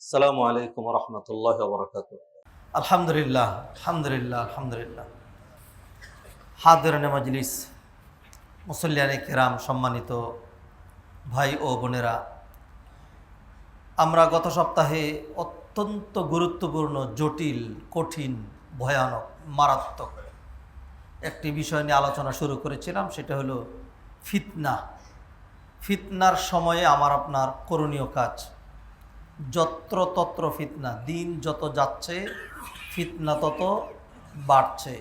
আসসালামু আলাইকুম রহমতুল্লাহ বরকাত। আলহামদুলিল্লাহ আলহামদুলিল্লাহ আলহামদুলিল্লাহ। হাদিরানে মজলিস, মুসল্লিয়ানে কেরাম, সম্মানিত ভাই ও বোনেরা, আমরা গত সপ্তাহে অত্যন্ত গুরুত্বপূর্ণ, জটিল, কঠিন, ভয়ানক, মারাত্মক একটি বিষয় নিয়ে আলোচনা শুরু করেছিলাম। সেটা হলো ফিতনা। ফিতনার সময়ে আমার আপনার করণীয় কাজ। যত্রতত্র ফিতনা, দিন যত যাচ্ছে ফিতনা তত বাড়ছে।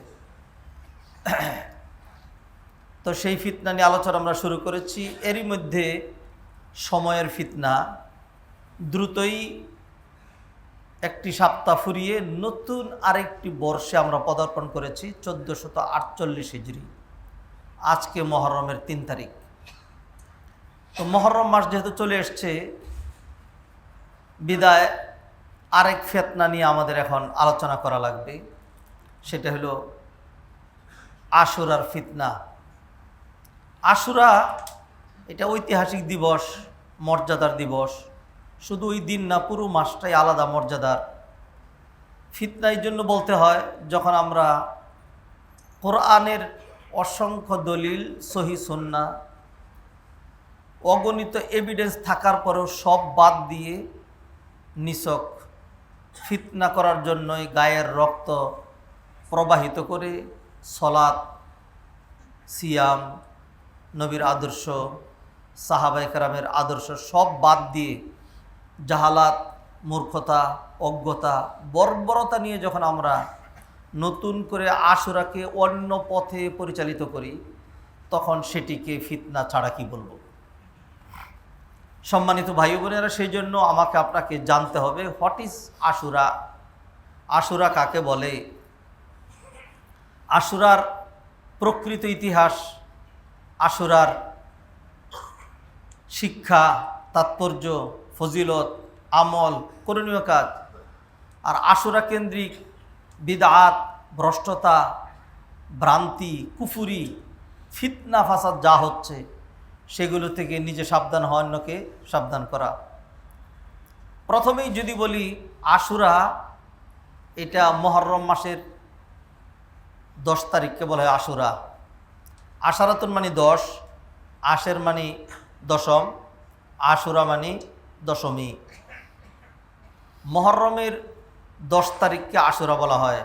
তো সেই ফিতনা নিয়ে আলোচনা আমরা শুরু করেছি। এরই মধ্যে সময়ের ফিতনা দ্রুতই একটি সপ্তাহ ফুরিয়ে নতুন আরেকটি বর্ষে আমরা পদার্পণ করেছি, 1448 হিজরি। আজকে মহরমের 3 তারিখ। তো মহরম মাস যেহেতু চলে এসছে, বিদায় আরেক ফিতনা নিয়ে আমাদের এখন আলোচনা করা লাগবে। সেটা হলো আশুরার ফিতনা। আশুরা এটা ঐতিহাসিক দিবস, মর্যাদার দিবস। শুধু ওই দিন না, পুরো মাসটাই আলাদা মর্যাদার। ফিতনা এই জন্য বলতে হয়, যখন আমরা কোরআনের অসংখ্য দলিল, সহি সুন্নাহ, অগণিত এভিডেন্স থাকার পরেও সব বাদ দিয়ে নিছক ফিতনা করার জন্যই গায়ের রক্ত প্রবাহিত করে সলাত, সিয়াম, নবীর আদর্শ, সাহাবায়ে কেরামের আদর্শ সব বাদ দিয়ে জাহালাত, মূর্খতা, অজ্ঞতা, বর্বরতা নিয়ে যখন আমরা নতুন করে আশুরাকে অন্য পথে পরিচালিত করি, তখন সেটিকে ফিতনা ছাড়া কি বলবো। সম্মানিত ভাই বোনেরা, সেই জন্য আমাকে আপনাকে জানতে হবে, হোয়াট ইজ আশুরা। আশুরা কাকে বলে? আশুরার প্রকৃত ইতিহাস, আশুরার শিক্ষা, তাৎপর্য, ফজিলত, আমল, করণীয় কাজ, আর আশুরা কেন্দ্রিক বিদআত, ভ্রষ্টতা, ভ্রান্তি, কুফুরি, ফিতনা ফাসাদ যা হচ্ছে, সেগুলো থেকে নিজে সাবধান হওয়া, অন্যকে সাবধান করা। প্রথমেই যদি বলি, আশুরা এটা মুহররম মাসের 10 তারিখকে বলা হয় আশুরা। আশারাতুন মানে 10, আশের মানে দশম, আশুরা মানে দশমী। মুহররমের 10 তারিখকে আশুরা বলা হয়।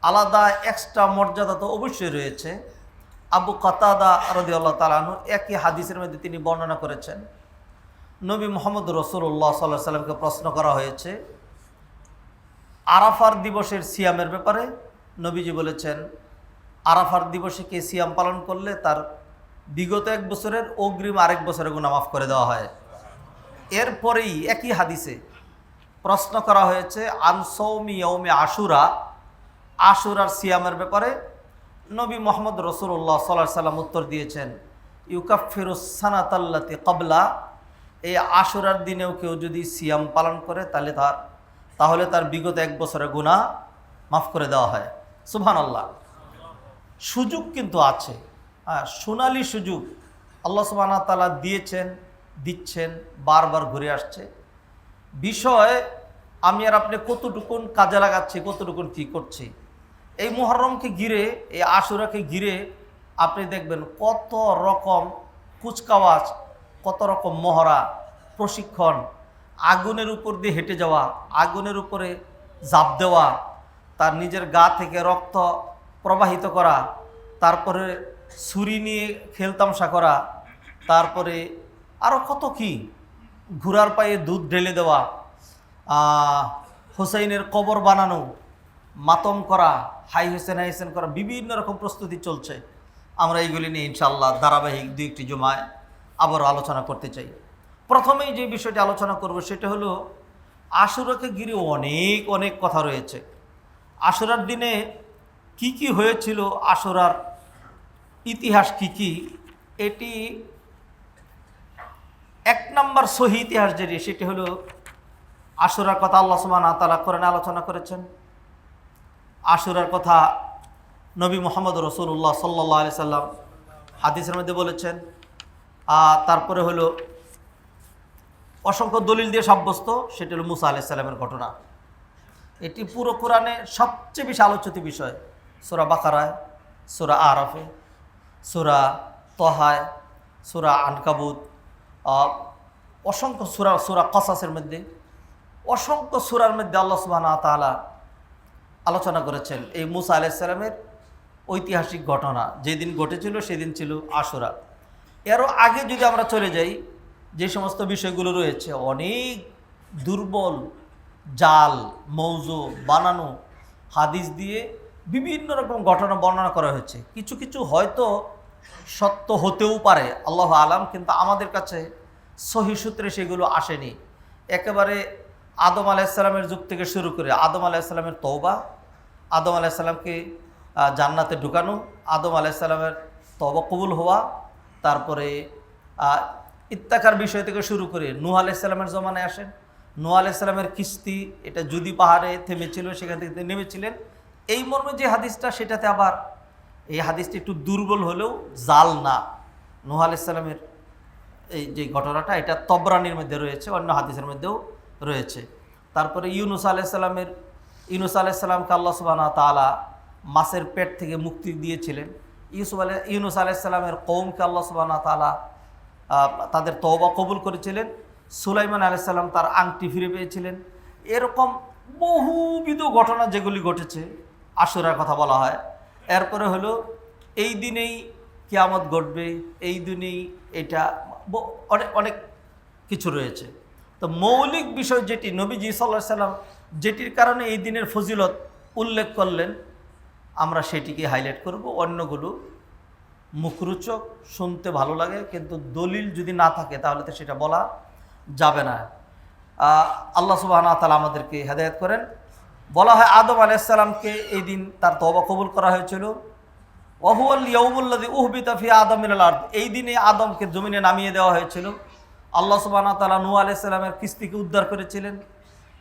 আলাদা এক্সট্রা মর্যাদা তো অবশ্যই রয়েছে। আবু কাতাদা রাদিয়াল্লাহু তাআলা আনহু একই হাদিসের মধ্যে তিনি বর্ণনা করেছেন, নবী মুহাম্মদ রাসূলুল্লাহ সাল্লাল্লাহু আলাইহি সাল্লামকে প্রশ্ন করা হয়েছে আরাফার দিবসের সিয়ামের ব্যাপারে। নবীজি বলেছেন, আরাফার দিবসে কে সিয়াম পালন করলে তার বিগত 1 বছরের অগ্রিম আরেক বছরের গুনাহ মাফ করে দেওয়া হয়। এরপরেই একই হাদিসে প্রশ্ন করা হয়েছে আন সাওমি ইয়াউমি আশুরা, আশুরার সিয়ামের ব্যাপারে। নবী মুহাম্মদ রাসূলুল্লাহ সাল্লাল্লাহু আলাইহি সাল্লাম উত্তর দিয়েছেন, ইউকাফিরুস সানাতাল্লাতি ক্বাবলা, এই আশুরার দিনেও কেউ যদি সিয়াম পালন করে তাহলে তার বিগত 1 বছরের গুনাহ মাফ করে দেওয়া হয়। সুবহানাল্লাহ। সুযোগ কিন্তু আছে, সোনালি সুযোগ আল্লাহ সুবহানাহু ওয়া তাআলা দিয়েছেন, দিচ্ছেন, বারবার ঘুরে আসছে। বিষয় আমি আর আপনি কতটুকুন কাজে লাগাচ্ছি, কতটুকুন কী করছি। এই মুহররমকে ঘিরে, এই আশুরাকে ঘিরে আপনি দেখবেন কত রকম কুচকাওয়াজ, কত রকম মহড়া, প্রশিক্ষণ, আগুনের উপর দিয়ে হেঁটে যাওয়া, আগুনের উপরে ঝাঁপ দেওয়া, তার নিজের গা থেকে রক্ত প্রবাহিত করা, তারপরে ছুরি নিয়ে খেলতামশা করা, তারপরে আরও কত কি, ঘোড়ার পায়ে দুধ ঢেলে দেওয়া, হুসাইনের কবর বানানো, মাতম করা, হাই হোসেন করা, বিভিন্ন রকম প্রস্তুতি চলছে। আমরা এইগুলি নিয়ে ইনশাআল্লাহ ধারাবাহিক 2-1টি জুমায় আবারও আলোচনা করতে চাই। প্রথমেই যে বিষয়টি আলোচনা করব সেটা হলো আশুরাকে ঘিরে অনেক অনেক কথা রয়েছে। আশুরার দিনে কি কি হয়েছিল, আশুরার ইতিহাস কি কি, এটি 1 নম্বর সহি ইতিহাস যেটি, সেটি হলো আশুরার কথা আল্লাহ সুবহানাহু ওয়া তাআলা কোরআনে আলোচনা করেছেন। আশুরার কথা নবী মুহাম্মদ রাসূলুল্লাহ সাল্লাল্লাহু আলাইহি সাল্লাম হাদিসের মধ্যে বলেছেন। তারপরে হলো অসংখ্য দলিল দিয়ে সাব্যস্ত, সেটা হলো মুসা আলাইহিস সালামের ঘটনা। এটি পুরো কোরআনে সবচেয়ে বেশি আলোচিত বিষয়। সূরা বাকারায়, সূরা আরাফে, সূরা তহায়, সূরা আনকাবুত, অসংখ্য সূরা কসাসের মধ্যে, অসংখ্য সূরার মধ্যে আল্লাহ সুবহানাহু ওয়া তাআলা আলোচনা করেছেন এই মুসা আলাইহিস সালামের ঐতিহাসিক ঘটনা। যেদিন ঘটেছিল সেদিন ছিল আশুরা। এরও আগে যদি আমরা চলে যাই, যে সমস্ত বিষয়গুলো রয়েছে অনেক দুর্বল, জাল, মৌজু, বানানো হাদিস দিয়ে বিভিন্ন রকম ঘটনা বর্ণনা করা হয়েছে। কিছু কিছু হয়তো সত্য হতেও পারে, আল্লাহ আলাম, কিন্তু আমাদের কাছে সহি সূত্রে সেগুলো আসেনি। একেবারে আদম আলাইহিস সালামের যুগ থেকে শুরু করে আদম আলাইহিস সালামের তওবা, আদম আলাইহিস সালামকে জান্নাতে ঢুকানো, আদম আলাইহিস সালামের তওবা কবুল হওয়া, তারপরে ইত্তাকার বিষয় থেকে শুরু করে নূহ আলাইহিস সালামের জমানায় আসেন। নূহ আলাইহিস সালামের কিস্তি এটা যদি পাহাড়ে থেমেছিল, সেখান থেকে নেমেছিলেন, এই মর্মে যে হাদিসটা, সেটাতে আবার এই হাদিসটি একটু দুর্বল হলেও জাল না। নূহ আলাইহিস সালামের এই যে ঘটনাটা, এটা তবরানির মধ্যে রয়েছে, অন্য হাদিসের মধ্যেও রয়েছে। তারপরে ইউনুস আলাইহিস সালামকে আল্লাহ সুবহানাহু ওয়া তাআলা মাছের পেট থেকে মুক্তি দিয়েছিলেন। ইউনুস আলাইহিস সালামের কওমকে আল্লাহ সুবহানাহু ওয়া তাআলা তাদের তওবা কবুল করেছিলেন। সুলাইমান আলাইহিস সালাম তার আংটি ফিরে পেয়েছিলেন। এরকম বহুবিধ ঘটনা যেগুলি ঘটেছে, আশুরার কথা বলা হয়। এরপরে হলো এই দিনেই কিয়ামত ঘটবে, এই দিনেই এটা অনেক অনেক কিছু রয়েছে। তো মৌলিক বিষয় যেটি নবীজি সাল্লাল্লাহু আলাইহি সাল্লাম যেটির কারণে এই দিনের ফজিলত উল্লেখ করলেন, আমরা সেটিকে হাইলাইট করব। অন্যগুলো মুখরোচক, শুনতে ভালো লাগে, কিন্তু দলিল যদি না থাকে তাহলে তো সেটা বলা যাবে না। আল্লাহ সুবহানাহু ওয়া তাআলা আমাদেরকে হেদায়েত করেন। বলা হয় আদম আলাইহিস সালামকে এই দিন তার তওবা কবুল করা হয়েছিল। ওয়াহুয়াল ইয়াউমুল্লাযী উহবিতা ফি আদম মিনাল আরদ, এই দিনে আদমকে জমিনে নামিয়ে দেওয়া হয়েছিল। আল্লাহ সুবহানাহু ওয়া তাআলা নূহ আলাইহিস সালামের কিস্তিকে উদ্ধার করেছিলেন।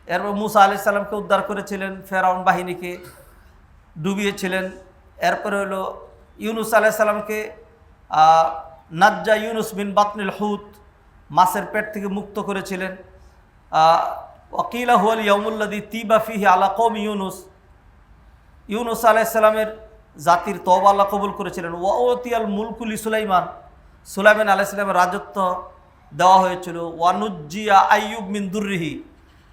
এরপর মুসা আলাইহিস সালামকে উদ্ধার করেছিলেন, ফেরাউন বাহিনীকে ডুবিয়েছিলেন। এরপরে হলো ইউনুস আলাইহিস সালামকে নাজ্জা ইউনুস বিন বাতনিল হুত, মাছের পেট থেকে মুক্ত করেছিলেন। ওয়াকিলা হুয়াল ইয়াউমুল্লাযী তিবা ফিহি আলা কওমি ইউনুস আলাইহিস সালামের জাতির তওবা আল্লাহ কবুল করেছিলেন। ওয়াতিয়াল মুলকুল সুলাইমান আলাইহিস সালামের রাজত্ব দেওয়া হয়েছিল। ওয়ানুজ্জিয়া আইয়ুব মিন দুররিহি,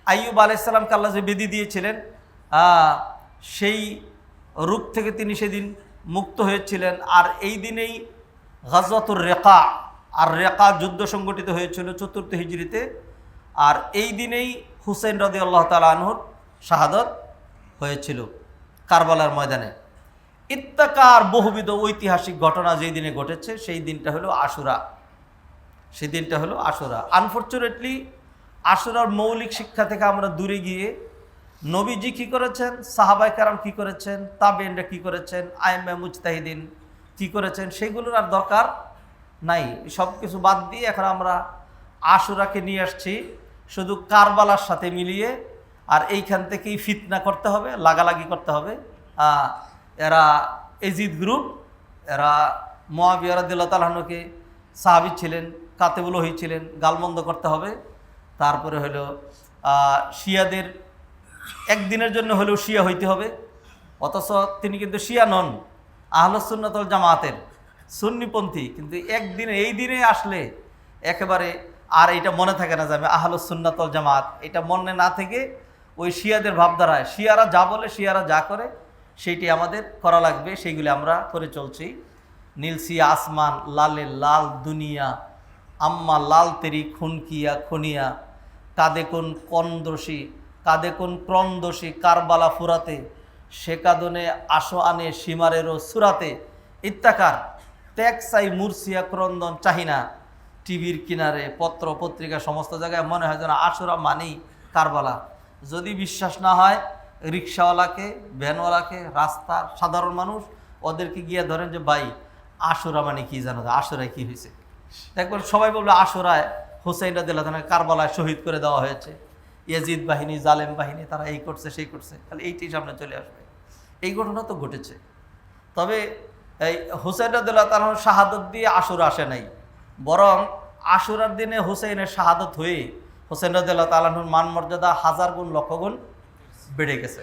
আইয়ুব আলাইহিস সালামকে আল্লাহ যে বেদি দিয়েছিলেন, সেই রূপ থেকে তিনি সেদিন মুক্ত হয়েছিলেন। আর এই দিনেই গাজওয়াতুর রেকা, আর রেকা যুদ্ধ সংগঠিত হয়েছিল 4th হিজরিতে। আর এই দিনেই হুসাইন রাদিয়াল্লাহু তাআলা আনহুর শাহাদত হয়েছিল কারবালার ময়দানে। ইত্তাকার বহুবিধ ঐতিহাসিক ঘটনা যেই দিনে ঘটেছে, সেই দিনটা হলো আশুরা। সেই দিনটা হলো আশুরা। আনফর্চুনেটলি আশুরার মৌলিক শিক্ষা থেকে আমরা দূরে গিয়ে নবীজি কী করেছেন, সাহাবায়ে কেরাম কী করেছেন, তাবেঈনরা কী করেছেন, আইম্মা মুজতাহিদিন কী করেছেন, সেগুলোর আর দরকার নাই। সব কিছু বাদ দিয়ে এখন আমরা আশুরাকে নিয়ে আসছি শুধু কারবালার সাথে মিলিয়ে। আর এইখান থেকেই ফিতনা করতে হবে, লাগালাগি করতে হবে। এরা এজিদ গ্রুপ, এরা মুআবিয়া রাদিয়াল্লাহু তাআলা আনহুকে সাহাবী ছিলেন, কাতেবুল ওহী ছিলেন, গালমন্দ করতে হবে। তারপরে হলো শিয়াদের একদিনের জন্য হলেও শিয়া হইতে হবে, অথচ তিনি কিন্তু শিয়া নন, আহলুস সুন্নাত ওয়াল জামাতের সুন্নিপন্থী। কিন্তু একদিনে এই দিনে আসলে একেবারে আর এটা মনে থাকে না যে আমি আহলুস সুন্নাত ওয়াল জামাত, এটা মনে না থেকে ওই শিয়াদের ভাবধারায় শিয়ারা যা বলে, শিয়ারা যা করে, সেইটি আমাদের করা লাগবে। সেইগুলি আমরা করে চলছি। নীলসিয়া আসমান, লালে লাল দুনিয়া, আম্মা লাল তেরি খুনকিয়া খুনিয়া, কাদে কোন কন্দোষী, কাদে কোন ক্রন্দোষী, কারবালা ফুরাতে, শেকাদনে আসো আনে সীমারেরও সুরাতে। ইত্তাকার ত্যাগ চাই মুরসিয়া ক্রন্দন চাহিনা, টিভির কিনারে, পত্র পত্রিকা, সমস্ত জায়গায় মনে হয় যেন আশুরা মানেই কারবালা। যদি বিশ্বাস না হয়, রিক্সাওয়ালাকে, ভ্যানওয়ালাকে, রাস্তার সাধারণ মানুষ, ওদেরকে গিয়ে ধরেন যে ভাই আশুরা মানে কি জানো, আশুরায় কি হয়েছে? দেখবেন সবাই বলবে আশুরায় হুসাইন রাদিয়াল্লাহু তাআলা কারবালায় শহীদ করে দেওয়া হয়েছে, ইয়াজিদ বাহিনী, জালেম বাহিনী, তারা এই করছে সেই করছে, তাহলে এইটি সামনে চলে আসবে। এই ঘটনা তো ঘটেছে। তবে এই হুসাইন রাদিয়াল্লাহু তাআলার শাহাদত দিয়ে আশুরা আসে নাই, বরং আশুরার দিনে হুসাইনের শাহাদত হয়ে হোসেন রাদিয়াল্লাহু তাআলা আনহুর মান মর্যাদা হাজার গুণ লক্ষ গুণ বেড়ে গেছে।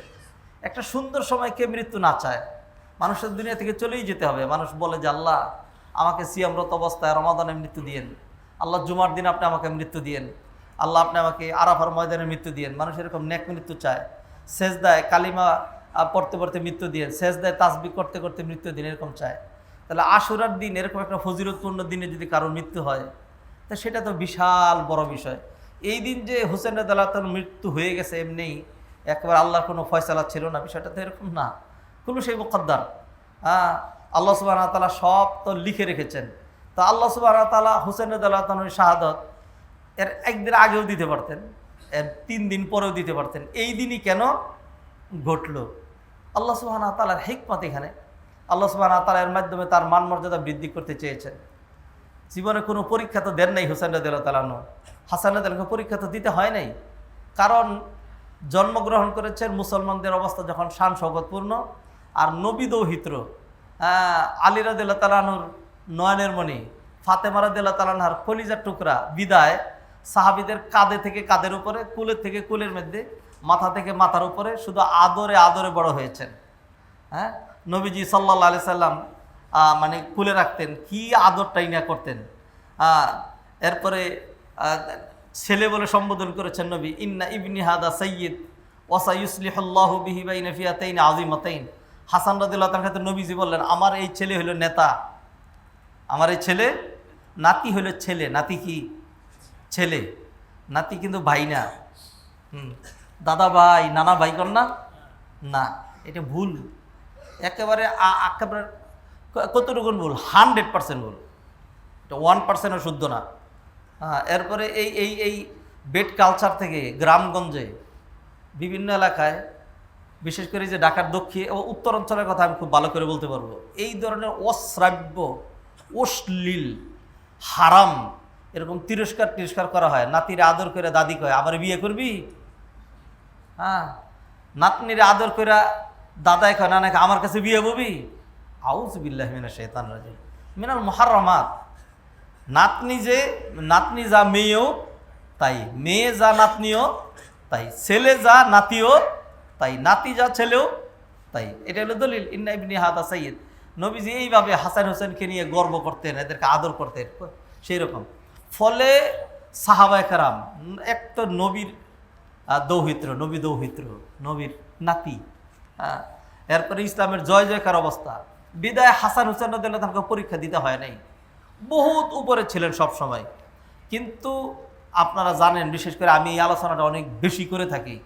একটা সুন্দর সময় কে মৃত্যু না চায়? মানুষের দুনিয়া থেকে চলেই যেতে হবে। মানুষ বলে যে আল্লাহ আমাকে সিয়ামরত অবস্থায় রমাদানে মৃত্যু দিয়েন, আল্লাহ জুমার দিন আপনি আমাকে মৃত্যু দিয়েন, আল্লাহ আপনি আমাকে আরাফার ময়দানে মৃত্যু দিয়েন। মানুষ এরকম নেক মৃত্যু চায়। সেজদায় কালিমা পড়তে পড়তে মৃত্যু দিয়েন, সেজদায় তাসবিহ করতে করতে মৃত্যু দিন, এরকম চায়। তাহলে আশুরার দিন এরকম একটা ফজিলতপূর্ণ দিনে যদি কারোর মৃত্যু হয় তা সেটা তো বিশাল বড় বিষয়। এই দিন যে হোসেন রাদিয়াল্লাহু তাআলার মৃত্যু হয়ে গেছে এমনিই একবার আল্লাহর কোনো ফয়সালা ছিল না, বিষয়টা তো এরকম না। কুল্লু শাইইন মুকদ্দার। আল্লাহ সুবহানাহু ওয়া তাআলা সব তো লিখে রেখেছেন। তো আল্লাহ সুবহানাহু ওয়া তাআলা হোসেন রাদিয়াল্লাহু তাআলার শাহাদাত এর একদিন আগেও দিতে পারতেন, এর 3 দিন পরেও দিতে পারতেন। এই দিনই কেন ঘটলো? আল্লাহ সুবহানাহু ওয়া তাআলার হিকমত এখানে। আল্লাহ সুবহানাহু ওয়া তাআলা এর মাধ্যমে তার মান মর্যাদা বৃদ্ধি করতে চেয়েছেন। জীবনে কোনো পরীক্ষা তো দেন নাই হোসেন রাদিয়াল্লাহু তাআলা আনহু। হাসান রাদিয়াল্লাহু পরীক্ষা তো দিতে হয় নাই, কারণ জন্মগ্রহণ করেছেন মুসলমানদের অবস্থা যখন শান শওকতপূর্ণ আর নবী দৌহিত্র। আলী রাদিয়াল্লাহু তাআলা আনহুর নয়নের মণি, ফাতেমা রাদিয়াল্লাহু তাআলা আনহার কলিজার টুকরা বিদায় সাহাবীদের কাঁধে থেকে কাঁধের উপরে, কুলের থেকে কুলের মধ্যে, মাথা থেকে মাথার উপরে শুধু আদরে আদরে বড় হয়েছেন। নবীজি সাল্লাল্লাহু আলাইহি সাল্লাম মানে কুলে রাখতেন, কি আদরটাই না করতেন। এরপরে ছেলে বলে সম্বোধন করেছেন নবী, ইন্না ইবনি হাদা সাইয়্যিদ ওয়া সায়ুসলিহুল্লাহু বিহি বাইনা ফিয়াতাইন আযীমাতাইন। হাসান রাদিয়াল্লাহু তাআলার ক্ষেত্রে নবীজি বললেন, আমার এই ছেলে হলো নেতা, আমার এই ছেলে, নাতি হলো ছেলে। নাতি কি? ছেলে। নাতি কিন্তু ভাই না। দাদা ভাই, নানা ভাই কর না, না, এটা ভুল। একেবারে একেবারে কতটুকু ভুল? 100% ভুল। এটা 1%ও শুদ্ধ না। এরপরে এই এই এই বেড কালচার থেকে গ্রামগঞ্জে বিভিন্ন এলাকায়, বিশেষ করে যে ঢাকার দক্ষিণ ও উত্তর অঞ্চলের কথা আমি খুব ভালো করে বলতে পারবো, এই ধরনের অশ্রাব্য, অশ্লীল, হারাম এরকম তিরস্কার করা হয়। নাতিরে আদর করে দাদি কয় আবার বিয়ে করবি, নাতনিরে আদর করে দাদাই কয় না নাকি আমার কাছে বিয়ে হবি। আউযু বিল্লাহি মিনাশ শাইতানির রাজিম, মিনাল মুহাররামাত। নাতনি যা মেয়েও তাই, মেয়ে যা নাতনিও তাই, ছেলে যা নাতিও তাই, নাতি যা ছেলেও তাই। এটা হলো দলিল। ইন্না ইবনি হাদা সাইয়্যিদ। নবীজি এইভাবে হাসান হোসেনকে নিয়ে গর্ব করতেন, এদেরকে আদর করতেন সেই রকম। ফলে সাহাবায়ে কেরাম, এক তো নবীর দৌহিত্র, নবী দৌহিত্র, নবীর নাতি, এরপরে ইসলামের জয় জয়কার অবস্থা। বিদায় হাসান হোসেন রাদিয়াল্লাহু তাআলাকে পরীক্ষা দিতে হয় নাই, বহুত উপরে ছিলেন সব সময়। কিন্তু আপনারা জানেন, বিশেষ করে আমি এই আলোচনাটা অনেক বেশি করে থাকি,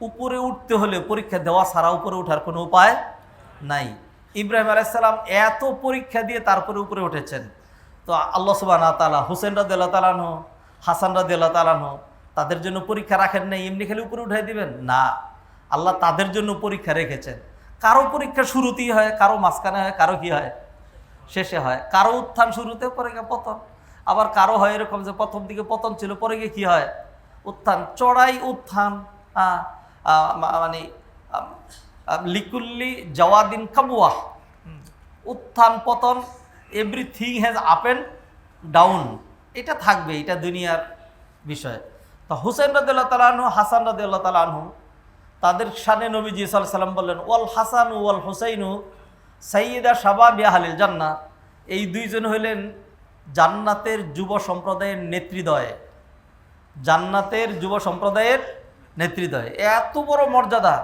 উপরে উঠতে হলে পরীক্ষা দেওয়া ছাড়া উপরে ওঠার কোনো উপায় নাই। ইব্রাহিম আলাইহিস সালাম এত পরীক্ষা দিয়ে তারপরে উপরে উঠেছেন। তো আল্লাহ সুবহানাহু ওয়া তাআলা হোসেন রাদিয়াল্লাহু তাআলা আনহু, হাসান রাদিয়াল্লাহু তাআলা আনহু তাদের জন্য পরীক্ষা রাখেন নাই এমনি খালি উপরে উঠাই দিবেন না। আল্লাহ তাদের জন্য পরীক্ষা রেখেছেন। কারো পরীক্ষা শুরুতেই হয়, কারো মাঝখানে হয়, কারো কি হয় শেষে হয়। কারো উত্থান শুরুতে, পরে গিয়ে পতন। আবার কারো হয় এরকম যে প্রথম দিকে পতন ছিল, পরে গিয়ে কি হয় উত্থান, চড়াই উত্থান। মানে লিকুল্লি জাওয়াদিন কাবুয়া, উত্থান পতন, everything has up and down, এটা থাকবে, এটা দুনিয়ার বিষয়। তো হুসেন রাদিয়াল্লাহু তাআলা আনহু, হাসান রাদিয়াল্লাহু তাআলা আনহু, তাদের শানে নবীজি সাল্লাল্লাহু আলাইহি সাল্লাম বললেন, ওয়াল হাসান ওয়াল হুসাইনু সাইয়্যিদা শাবাবি আহলিল জান্নাহ। এই দুইজন হইলেন জান্নাতের যুব সম্প্রদায়ের নেতৃদ্বয়, জান্নাতের যুব সম্প্রদায়ের নেতৃদ্বয়। এত বড় মর্যাদা,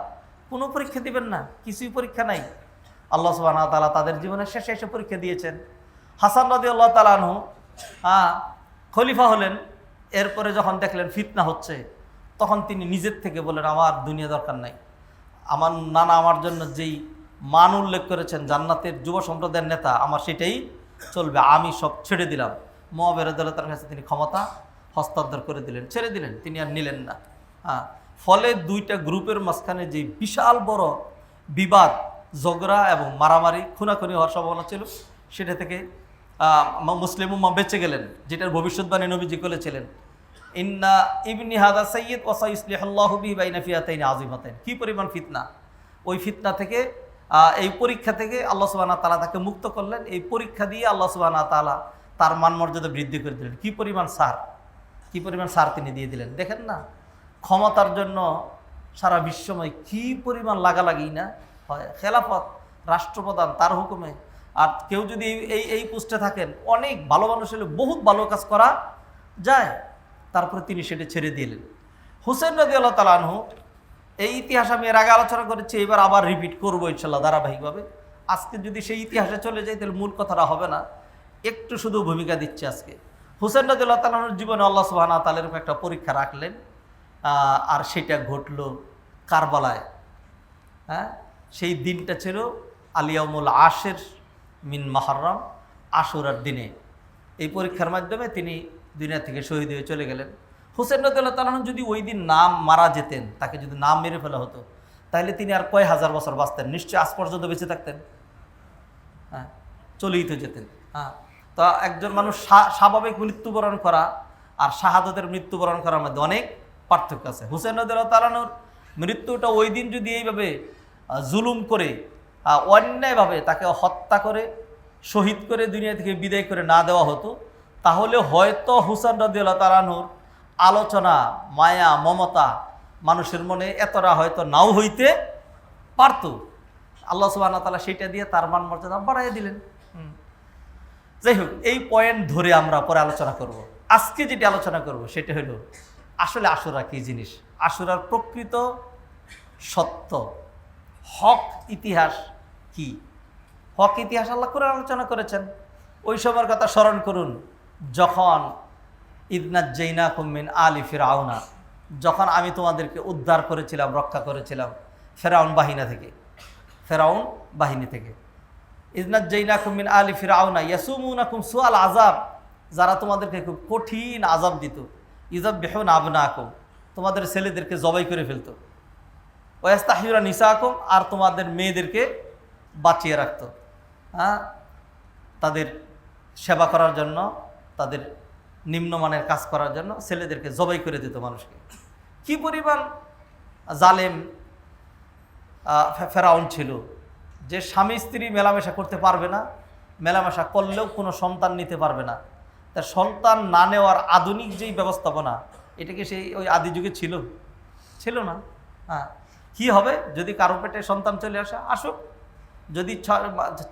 কোনো পরীক্ষা দিবেন না, কিছুই পরীক্ষা নাই। আল্লাহ সুবহানাহু ওয়া তাআলা তাদের জীবনের শেষে এসে পরীক্ষা দিয়েছেন। হাসান রাদিয়াল্লাহু তাআলা আনহু খলিফা হলেন। এরপরে যখন দেখলেন ফিতনা হচ্ছে, তখন তিনি নিজের থেকে বলেন, আমার দুনিয়া দরকার নাই। আমার নানা আমার জন্য যেই মান উল্লেখ করেছেন, জান্নাতের যুব সম্প্রদায়ের নেতা, আমার সেটাই চলবে, আমি সব ছেড়ে দিলাম। মুআবিয়া রাদিয়াল্লাহু তাআলার কাছে তিনি ক্ষমতা হস্তান্তর করে দিলেন, ছেড়ে দিলেন, তিনি আর নিলেন না। ফলে দুইটা গ্রুপের মাঝখানে যে বিশাল বড় বিবাদ, ঝগড়া এবং মারামারি, খুনাখুনি হওয়ার সম্ভাবনা ছিল, সেটা থেকে মুসলিম উম্মাহ বেঁচে গেলেন, যেটার ভবিষ্যৎবাণী নবীজি করেছিলেন, ইন্না ইবনি হাদা সাইয়্যিদ ওয়া সায়ুসলিহুল্লাহু বিহি বাইনা ফিয়াতাইন আযীমাতাইন। কি পরিমাণ ফিতনা! ওই ফিতনা থেকে, এই পরীক্ষা থেকে আল্লাহ সুবহানাহু ওয়া তাআলা তাকে মুক্ত করলেন। এই পরীক্ষা দিয়ে আল্লাহ সুবহানাহু ওয়া তাআলা তার মান মর্যাদা বৃদ্ধি করে দিলেন। কি পরিমাণ সার! কি পরিমাণ সার তিনি দিয়ে দিলেন দেখেন না। ক্ষমতার জন্য সারা বিশ্বময় কি পরিমাণ লাগালাগি না হয়। খেলাফত, রাষ্ট্রপ্রধান, তার হুকুমে। আর কেউ যদি এই পোস্টে থাকেন, অনেক ভালো মানুষ হলে বহুত ভালো কাজ করা যায়, তারপরে তিনি সেটা ছেড়ে দিলেন। হুসেন রাদিয়াল্লাহু তাআলা আনহু, এই ইতিহাস আমি এর আগে আলোচনা করেছি, এবার আবার রিপিট করবো ইনশাল্লাহ ধারাবাহিকভাবে। আজকে যদি সেই ইতিহাসে চলে যাই তাহলে মূল কথাটা হবে না, একটু শুধু ভূমিকা দিচ্ছে আজকে। হুসেন রাদিয়াল্লাহু তাআলা আনহুর জীবনে আল্লাহ সুবহানাহু ওয়া তাআলার একটা পরীক্ষা রাখলেন, আর সেটা ঘটলো কারবালায়। হ্যাঁ, সেই দিনটা ছিল আলিয়াউমুল আশের মিন মুহররম, আশুরার দিনে। এই পরীক্ষার মাধ্যমে তিনি দুনিয়া থেকে শহীদ হয়ে চলে গেলেন। হুসেন রাদিয়াল্লাহু তাআলা আনহু যদি ওই দিন নাম মারা যেতেন, তাকে যদি নাম মেরে ফেলা হতো, তাহলে তিনি আর কয় হাজার বছর বাঁচতেন? নিশ্চয়ই আজ পর্যন্ত বেঁচে থাকতেন। হ্যাঁ, চলেই তো যেতেন। হ্যাঁ, তা একজন মানুষ স্বাভাবিক মৃত্যুবরণ করা আর শাহাদতের মৃত্যুবরণ করার মধ্যে অনেক পার্থক্য আছে। হুসেন রাদিয়াল্লাহু তাআলা আনহুর মৃত্যুটা ওই দিন যদি এইভাবে জুলুম করে, অন্যায়ভাবে তাকে হত্যা করে, শহীদ করে, দুনিয়া থেকে বিদায় করে না দেওয়া হতো, তাহলে হয়তো হুসেন রাদিয়াল্লাহু তাআলা আনহুর আলোচনা, মায়া, মমতা মানুষের মনে এতটা হয়তো নাও হইতে পারত। আল্লাহ সুবহানাহু ওয়া তাআলা সেটা দিয়ে তার মান মর্যাদা বাড়াইয়া দিলেন। যাই হোক, এই পয়েন্ট ধরে আমরা পরে আলোচনা করব। আজকে যেটি আলোচনা করব সেটা হলো আসলে আশুরা কী জিনিস, আশুরার প্রকৃত সত্য, হক ইতিহাস কি। হক ইতিহাস আল্লাহ করে আলোচনা করেছেন। ওই সময়ের কথা স্মরণ করুন, যখন ইদনাজ্জাইনাকুম মিন আলি ফিরআউনা, যখন আমি তোমাদেরকে উদ্ধার করেছিলাম, রক্ষা করেছিলাম ফেরাউন বাহিনী থেকে। ইদনাজ্জাইনাকুম মিন আলি ফিরআউনা ইয়াসুমুনাকুম সুআল আযাব, যারা তোমাদেরকে খুব কঠিন আযাব দিত। ইযাববিহুনা আবনাকুম, তোমাদের ছেলেদেরকে জবাই করে ফেলত। ওয়াস্তাহিয়ুনা নিসাকুম, আর তোমাদের মেয়েদেরকে বাঁচিয়ে রাখত। হ্যাঁ, তাদের সেবা করার জন্য, তাদের নিম্নমানের কাজ করার জন্য ছেলেদেরকে জবাই করে দিত মানুষকে। কি পরিমাণ জালেম ফেরাউন ছিল, যে স্বামী স্ত্রী মেলামেশা করতে পারবে না, মেলামেশা করলেও কোনো সন্তান নিতে পারবে না। তার সন্তান না নেওয়ার আধুনিক যেই ব্যবস্থাপনা, এটা কি সেই ওই আদি যুগে ছিল না? হ্যাঁ, কী হবে যদি কারো পেটে সন্তান চলে আসুক, যদি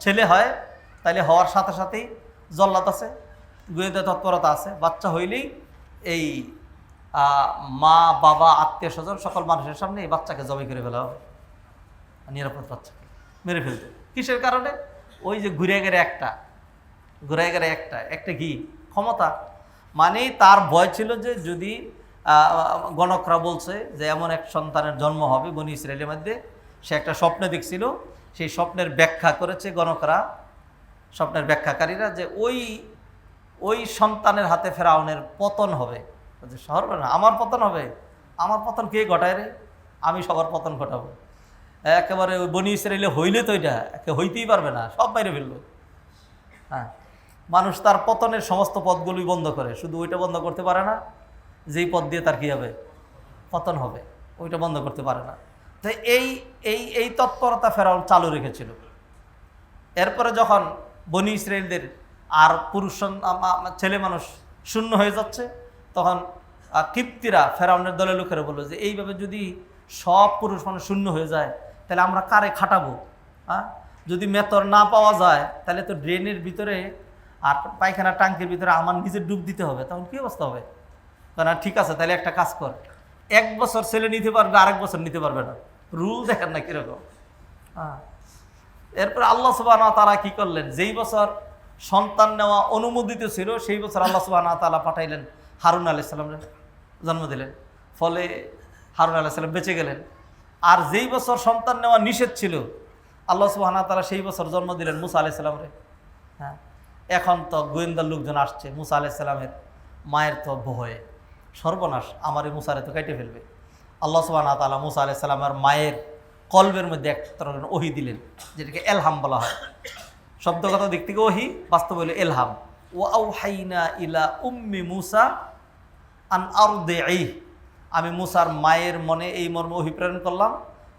ছেলে হয় তাহলে হওয়ার সাথে সাথেই জল্লাদ আছে, গোয়েন্দা তৎপরতা আছে। বাচ্চা হইলেই এই মা, বাবা, আত্মীয় স্বজন সকল মানুষের সামনে এই বাচ্চাকে জবাই করে ফেলা হবে, নিরাপদ বাচ্চাকে মেরে ফেলতে। কিসের কারণে? ওই যে ঘুরে গেলে একটা কি ক্ষমতা, মানে তার ভয় ছিল যে যদি গণকরা বলছে যে এমন এক সন্তানের জন্ম হবে বনি ইসরায়েলের মধ্যে, সে একটা স্বপ্নে দেখছিল, সেই স্বপ্নের ব্যাখ্যা করেছে গণকরা, স্বপ্নের ব্যাখ্যাকারীরা, যে ওই সন্তানের হাতে ফেরাউনের পতন হবে। শহর না, আমার পতন হবে? আমার পতন কে ঘটায় রে? আমি সবার পতন ঘটাবো। একেবারে ওই বনি ইসরায়েলে হইলে তো এটা হইতেই পারবে না, সব বাইরে ফেললো। হ্যাঁ, মানুষ তার পতনের সমস্ত পথগুলোই বন্ধ করে, শুধু ওইটা বন্ধ করতে পারে না যেই পথ দিয়ে তার কী হবে, পতন হবে, ওইটা বন্ধ করতে পারে না। তো এই তৎপরতা ফেরাউন চালু রেখেছিল। এরপরে যখন বনি ইসরায়েলদের আর পুরুষ ছেলে মানুষ শূন্য হয়ে যাচ্ছে, তখন কিপ্তিরা ফেরাউনের দলের লোকেরা বললো যে এইভাবে যদি সব পুরুষ মানুষ শূন্য হয়ে যায় তাহলে আমরা কারে খাটাবো? হ্যাঁ, যদি মেতর না পাওয়া যায় তাহলে তো ড্রেনের ভিতরে আর পায়খানা ট্যাঙ্কের ভিতরে আমার নিজের ডুব দিতে হবে, তখন কী অবস্থা হবে? কারণ ঠিক আছে, তাহলে একটা কাজ কর, 1 বছর ছেলে নিতে পারবে, আরেক বছর নিতে পারবে না। রুল দেখেন না কীরকম। হ্যাঁ, এরপর আল্লাহ সুবহানাহু ওয়া তাআলা কী করলেন? যেই বছর সন্তান নেওয়া অনুমোদিত ছিল সেই বছর আল্লাহ সুবহানাহু ওয়া তাআলা পাঠাইলেন হারুন আলাইহিস সালামের জন্ম দিলেন, ফলে হারুন আলাইহিস সালাম বেঁচে গেলেন। আর যেই বছর সন্তান নেওয়া নিষেধ ছিল আল্লাহ সুবহানাহু ওয়া তাআলা সেই বছর জন্ম দিলেন মুসা আলাইহিস সালামের। হ্যাঁ, এখন তো গোয়েন্দার লোকজন আসছে, মুসা আলাইহিস সালামের মায়ের তো ভয়ে সর্বনাশ, আমার এই মুসারে তো কেটে ফেলবে। আল্লাহ সুবহানাহু ওয়া তাআলা মুসা আলাইহিস সালামের মায়ের কলবের মধ্যে এক ধরনের ওহী দিলেন, যেটাকে এলহাম বলা হয়। শব্দগত দিক থেকে ওহী, বাস্তব হলো এলহাম। ওয়া আওহাইনা ইলা উম্মি মুসা আন আরদিহি, আমি মুসার মায়ের মনে এই মর্মে ওহী প্রেরণ করলাম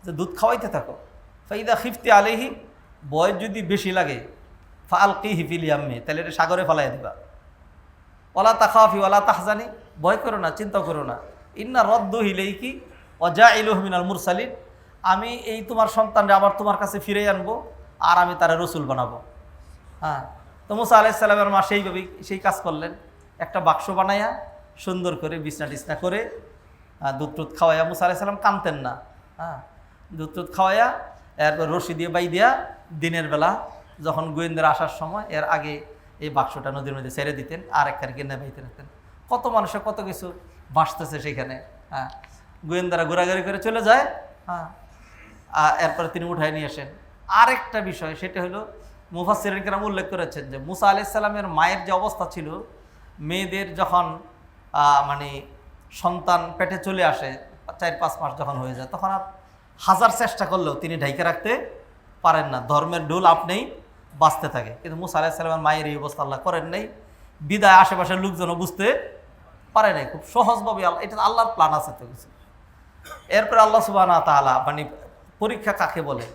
যে দুধ খাওয়াইতে থাকো। ফাইদা খিফতি আলাইহি, বয়স যদি বেশি লাগে, ফালকিহি ফিল ইয়াম্মি, তাহলে এটা সাগরে ফেলাই দিবা। ওয়ালা তাখাফি ওয়ালা তাহজানি, ভয় করো না, চিন্তা করো না, ইন্না রদ্দু ইলাইকি ওয়া জাইলুহু মিনাল মুরসালিন, আমি এই তোমার সন্তানরা আবার তোমার কাছে ফিরে আনবো আর আমি তারা রসুল বানাবো। হ্যাঁ, তো মুসা আলাইহিস সালামের মা সেইভাবেই সেই কাজ করলেন। একটা বাক্স বানাইয়া সুন্দর করে বিছনা টিছনা করে দুধ টুধ খাওয়াইয়া, মুসা আলাইহিস সালাম কানতেন না, হ্যাঁ, দুধ টুধ খাওয়াইয়া এরপর রশি দিয়ে বাই দিয়া দিনের বেলা যখন গোয়েন্দারা আসার সময় এর আগে এই বাক্সটা নদীর মধ্যে ছেড়ে দিতেন আর একখানে কিনে বাইতে রাখতেন। কত মানুষের কত কিছু ভাসতেছে সেখানে। হ্যাঁ, গোয়েন্দারা ঘোরাঘুরি করে চলে যায়। হ্যাঁ, এরপরে তিনি উঠায় নিয়ে আসেন। আরেকটা বিষয় সেটা হলো মুফাসসিরিন কেরাম উল্লেখ করেছেন যে মুসা আলাইহিস সালামের মায়ের যে অবস্থা ছিল, মেয়েদের যখন মানে সন্তান পেটে চলে আসে 4-5 মাস যখন হয়ে যায়, তখন আর হাজার চেষ্টা করলেও তিনি ঢাইকে রাখতে পারেন না, ধর্মের ডোল আপনিই বাঁচতে থাকে। কিন্তু মুসা আলাইহিস সালামের মায়ের এই অবস্থা আল্লাহ করেন নাই, বিদায় আশেপাশের লোকজনও বুঝতে পারে নাই, খুব সহজভাবে আল্লাহ, এটা আল্লাহর প্ল্যান আছে তো কিছু। এরপরে আল্লাহ সুবহানাহু ওয়া তাআলা, মানে পরীক্ষা কাকে বলে,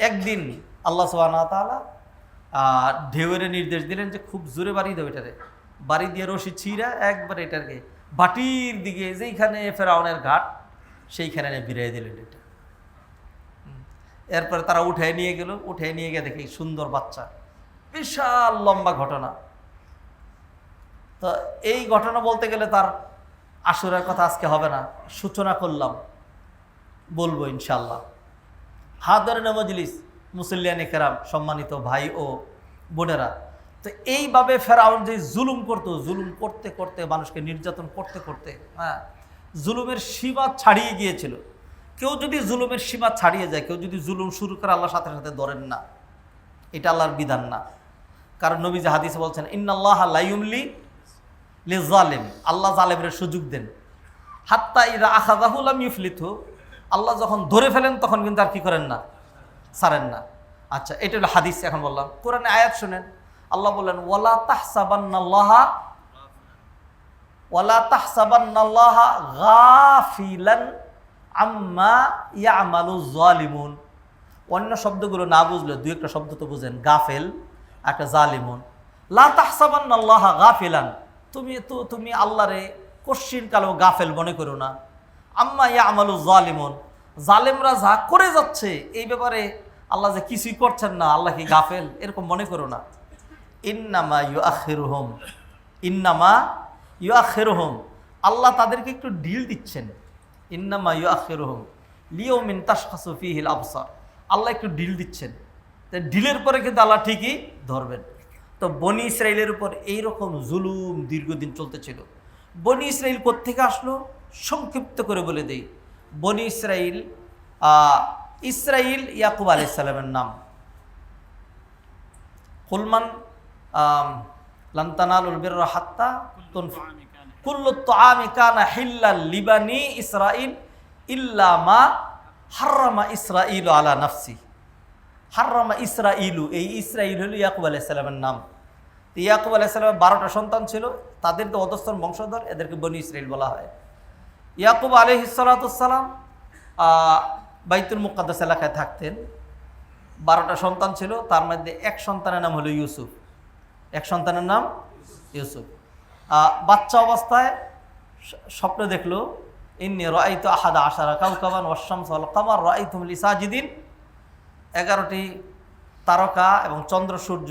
একদিন আল্লাহ সুবহানাহু ওয়া তাআলা ঢেউয়ের নির্দেশ দিলেন যে খুব জোরে বাড়ি দাও এটারে, বাড়ি দিয়ে রশি ছিঁড়া একবার এটাকে বাটির দিকে যেইখানে ফেরাউনের ঘাট সেইখানে বিরিয়ে দিলেন এটা। এরপরে তারা উঠে নিয়ে গেল, উঠে নিয়ে গিয়ে দেখি সুন্দর বাচ্চা, বিশাল লম্বা ঘটনা। তো এই ঘটনা বলতে গেলে তার আশুরার কথা আজকে হবে না, সূচনা করলাম, বলবো ইনশাল্লাহ। হাদরানে মজলিস মুসল্লিয়ানে কেরাম, সম্মানিত ভাই ও বোনেরা, তো এইভাবে ফেরাউন যে জুলুম করতো, জুলুম করতে করতে মানুষকে নির্যাতন করতে করতে, হ্যাঁ, জুলুমের সীমা ছাড়িয়ে গিয়েছিল। কেউ যদি জুলুমের সীমা ছাড়িয়ে যায়, কেউ যদি জুলুম শুরু করে, আল্লাহর সাথে সাথে ধরেন না, এটা আল্লাহর বিধান না। কারণ নবী যে হাদিসে বলছেন ইন্নাল্লাহ লা ইউমলি লিযালিম, আল্লাহ জালেমের সুযোগ দেন, হাত্তা ইযা আখাযাহু লাম ইফলিতহু, আল্লাহ যখন ধরে ফেলেন তখন কিন্তু আর কি করেন না, ছাড়েন না। আচ্ছা, এটা হলো হাদিস। এখন বললাম কোরআনে আয়াত শুনেন, আল্লাহ বললেন ওয়ালা তাহসাবান্নাল্লাহা গাফিলান আম্মা ইয়ামালুয জালিমুন। অন্য শব্দগুলো না বুঝলে দুই একটা শব্দ তো বুঝেন, গাফেল একটা জালিমুন। লা তাহসাবান্নাল্লাহা গাফিলান, তুমি আল্লাহরে কশ্চিন কালেও গাফেল মনে করো না। আম্মা ইয়ামালুয জালিমুন, জালেমরা যা করে যাচ্ছে এই ব্যাপারে আল্লাহ যে কিছুই করছেন না, আল্লাহ কি গাফেল এরকম মনে করো না। ইন্নামা ইউআখিরুহুম, আল্লাহ তাদেরকে একটু ডিল দিচ্ছেন। ইন্নামা ইউআখিরুহুম লিয়াউমিন তাশখাসু ফীহিল আবসার, আল্লাহ একটু ডিল দিচ্ছেন, তো ডিলের পরে কিন্তু আল্লাহ ঠিকই ধরবেন। তো বনি ইসরাইলের উপর এইরকম জুলুম দীর্ঘদিন চলতেছিল। বনি ইসরাইল কোত্থেকে আসলো সংক্ষিপ্ত করে বলে দেই। বনি ইসরাইল, ইসরাইল ইয়াকুব আলাইহিস সালামের নাম। কুলমান লান তানালুল বিররা হাত্তা তুনফিকু, কুল্লু তুআমি কানা হিল্লাল লিবানি ইসরাইল ইল্লা মা হাররামা ইসরাইলু আলা নাফসি। হাররামা ইসরাইলু, এই ইসরাইল হলো ইয়াকুব আলাইহিস সালামের নাম। তো ইয়াকুব আলাইহিস সালামের 12টা সন্তান ছিল, তাদের তো অধস্তন বংশধর, এদেরকে বনি ইসরাইল বলা হয়। ইয়াকুব আলাইহিস সালাতুস সালাম বাইতুল মুকাদ্দাস এলাকায় থাকতেন। 12টা সন্তান ছিল, তার মধ্যে এক সন্তানের নাম হলো ইউসুফ। এক সন্তানের নাম ইউসুফ। বাচ্চা অবস্থায় স্বপ্ন দেখলো, ইন্নী রাআইতু আহাদা আশারা কাওকাবান ওয়াশ-শামসা ওয়াল কামার রাআইতুহুম লি সাজিদিন, 11টি তারকা এবং চন্দ্র সূর্য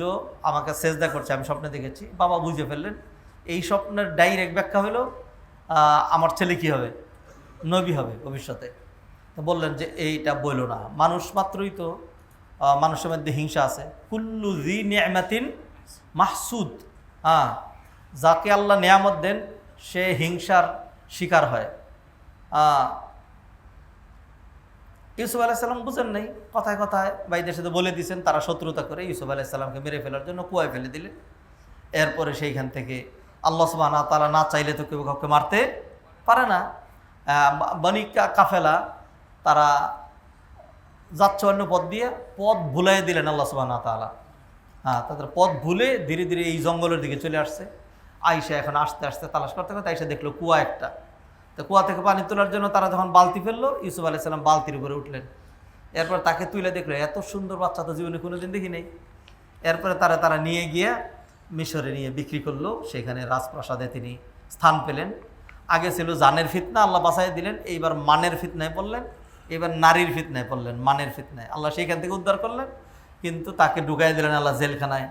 আমাকে সেজদা করছে, আমি স্বপ্নে দেখেছি। বাবা বুঝে ফেললেন, এই স্বপ্নের ডাইরেক্ট ব্যাখ্যা হলো আমার ছেলে কী হবে, নবী হবে ভবিষ্যতে। তো বললেন যে এইটা বইল না, মানুষ মাত্রই তো মানুষের মধ্যে হিংসা আছে। কুল্লু যী নি'মাতিন মাহসুদ, হ্যাঁ, যাকে আল্লাহ নিয়ামত দেন সে হিংসার শিকার হয়। ইউসুফ আলাইহিস সালাম বুঝেন নাই, কথায় কথায় ভাইদের সাথে বলে দিয়েছেন, তারা শত্রুতা করে ইউসুফ আলাইহিস সালামকে মেরে ফেলার জন্য কুয়ায় ফেলে দিলেন। এরপরে সেইখান থেকে আল্লাহ সুবহানাহু ওয়া তাআলা না চাইলে তো কেউ কাউকে মারতে পারে না। বনি কাফেলা তারা যাচ্ছে অন্য পথ দিয়ে, পথ ভুলাই দিলেন আল্লাহ সুবহানাহু ওয়া তাআলা। হ্যাঁ, তাদের পথ ভুলে ধীরে ধীরে এই জঙ্গলের দিকে চলে আসছে। আয়েশা এখন আস্তে আস্তে তালাশ করতে করতে আয়েশা দেখলো কুয়া একটা। তো কুয়া থেকে পানি তোলার জন্য তারা যখন বালতি ফেললো, ইউসুফ আলাইহিস সালাম বালতির উপরে উঠলেন। এরপর তাকে তুলে দেখলো, এত সুন্দর বাচ্চা তো জীবনে কোনোদিন দেখি নেই। এরপরে তারা নিয়ে গিয়ে মিশরে নিয়ে বিক্রি করলো, সেখানে রাজপ্রাসাদে তিনি স্থান পেলেন। আগে ছিল জানের ফিতনা, আল্লাহ বাঁচাই দিলেন। এইবার মানের ফিতনায় পড়লেন, এবার নারীর ফিতনায় পড়লেন, মানের ফিতনায় আল্লাহ সেইখান থেকে উদ্ধার করলেন, কিন্তু তাকে ঢুকাই দিলেন আল্লাহ জেলখানায়।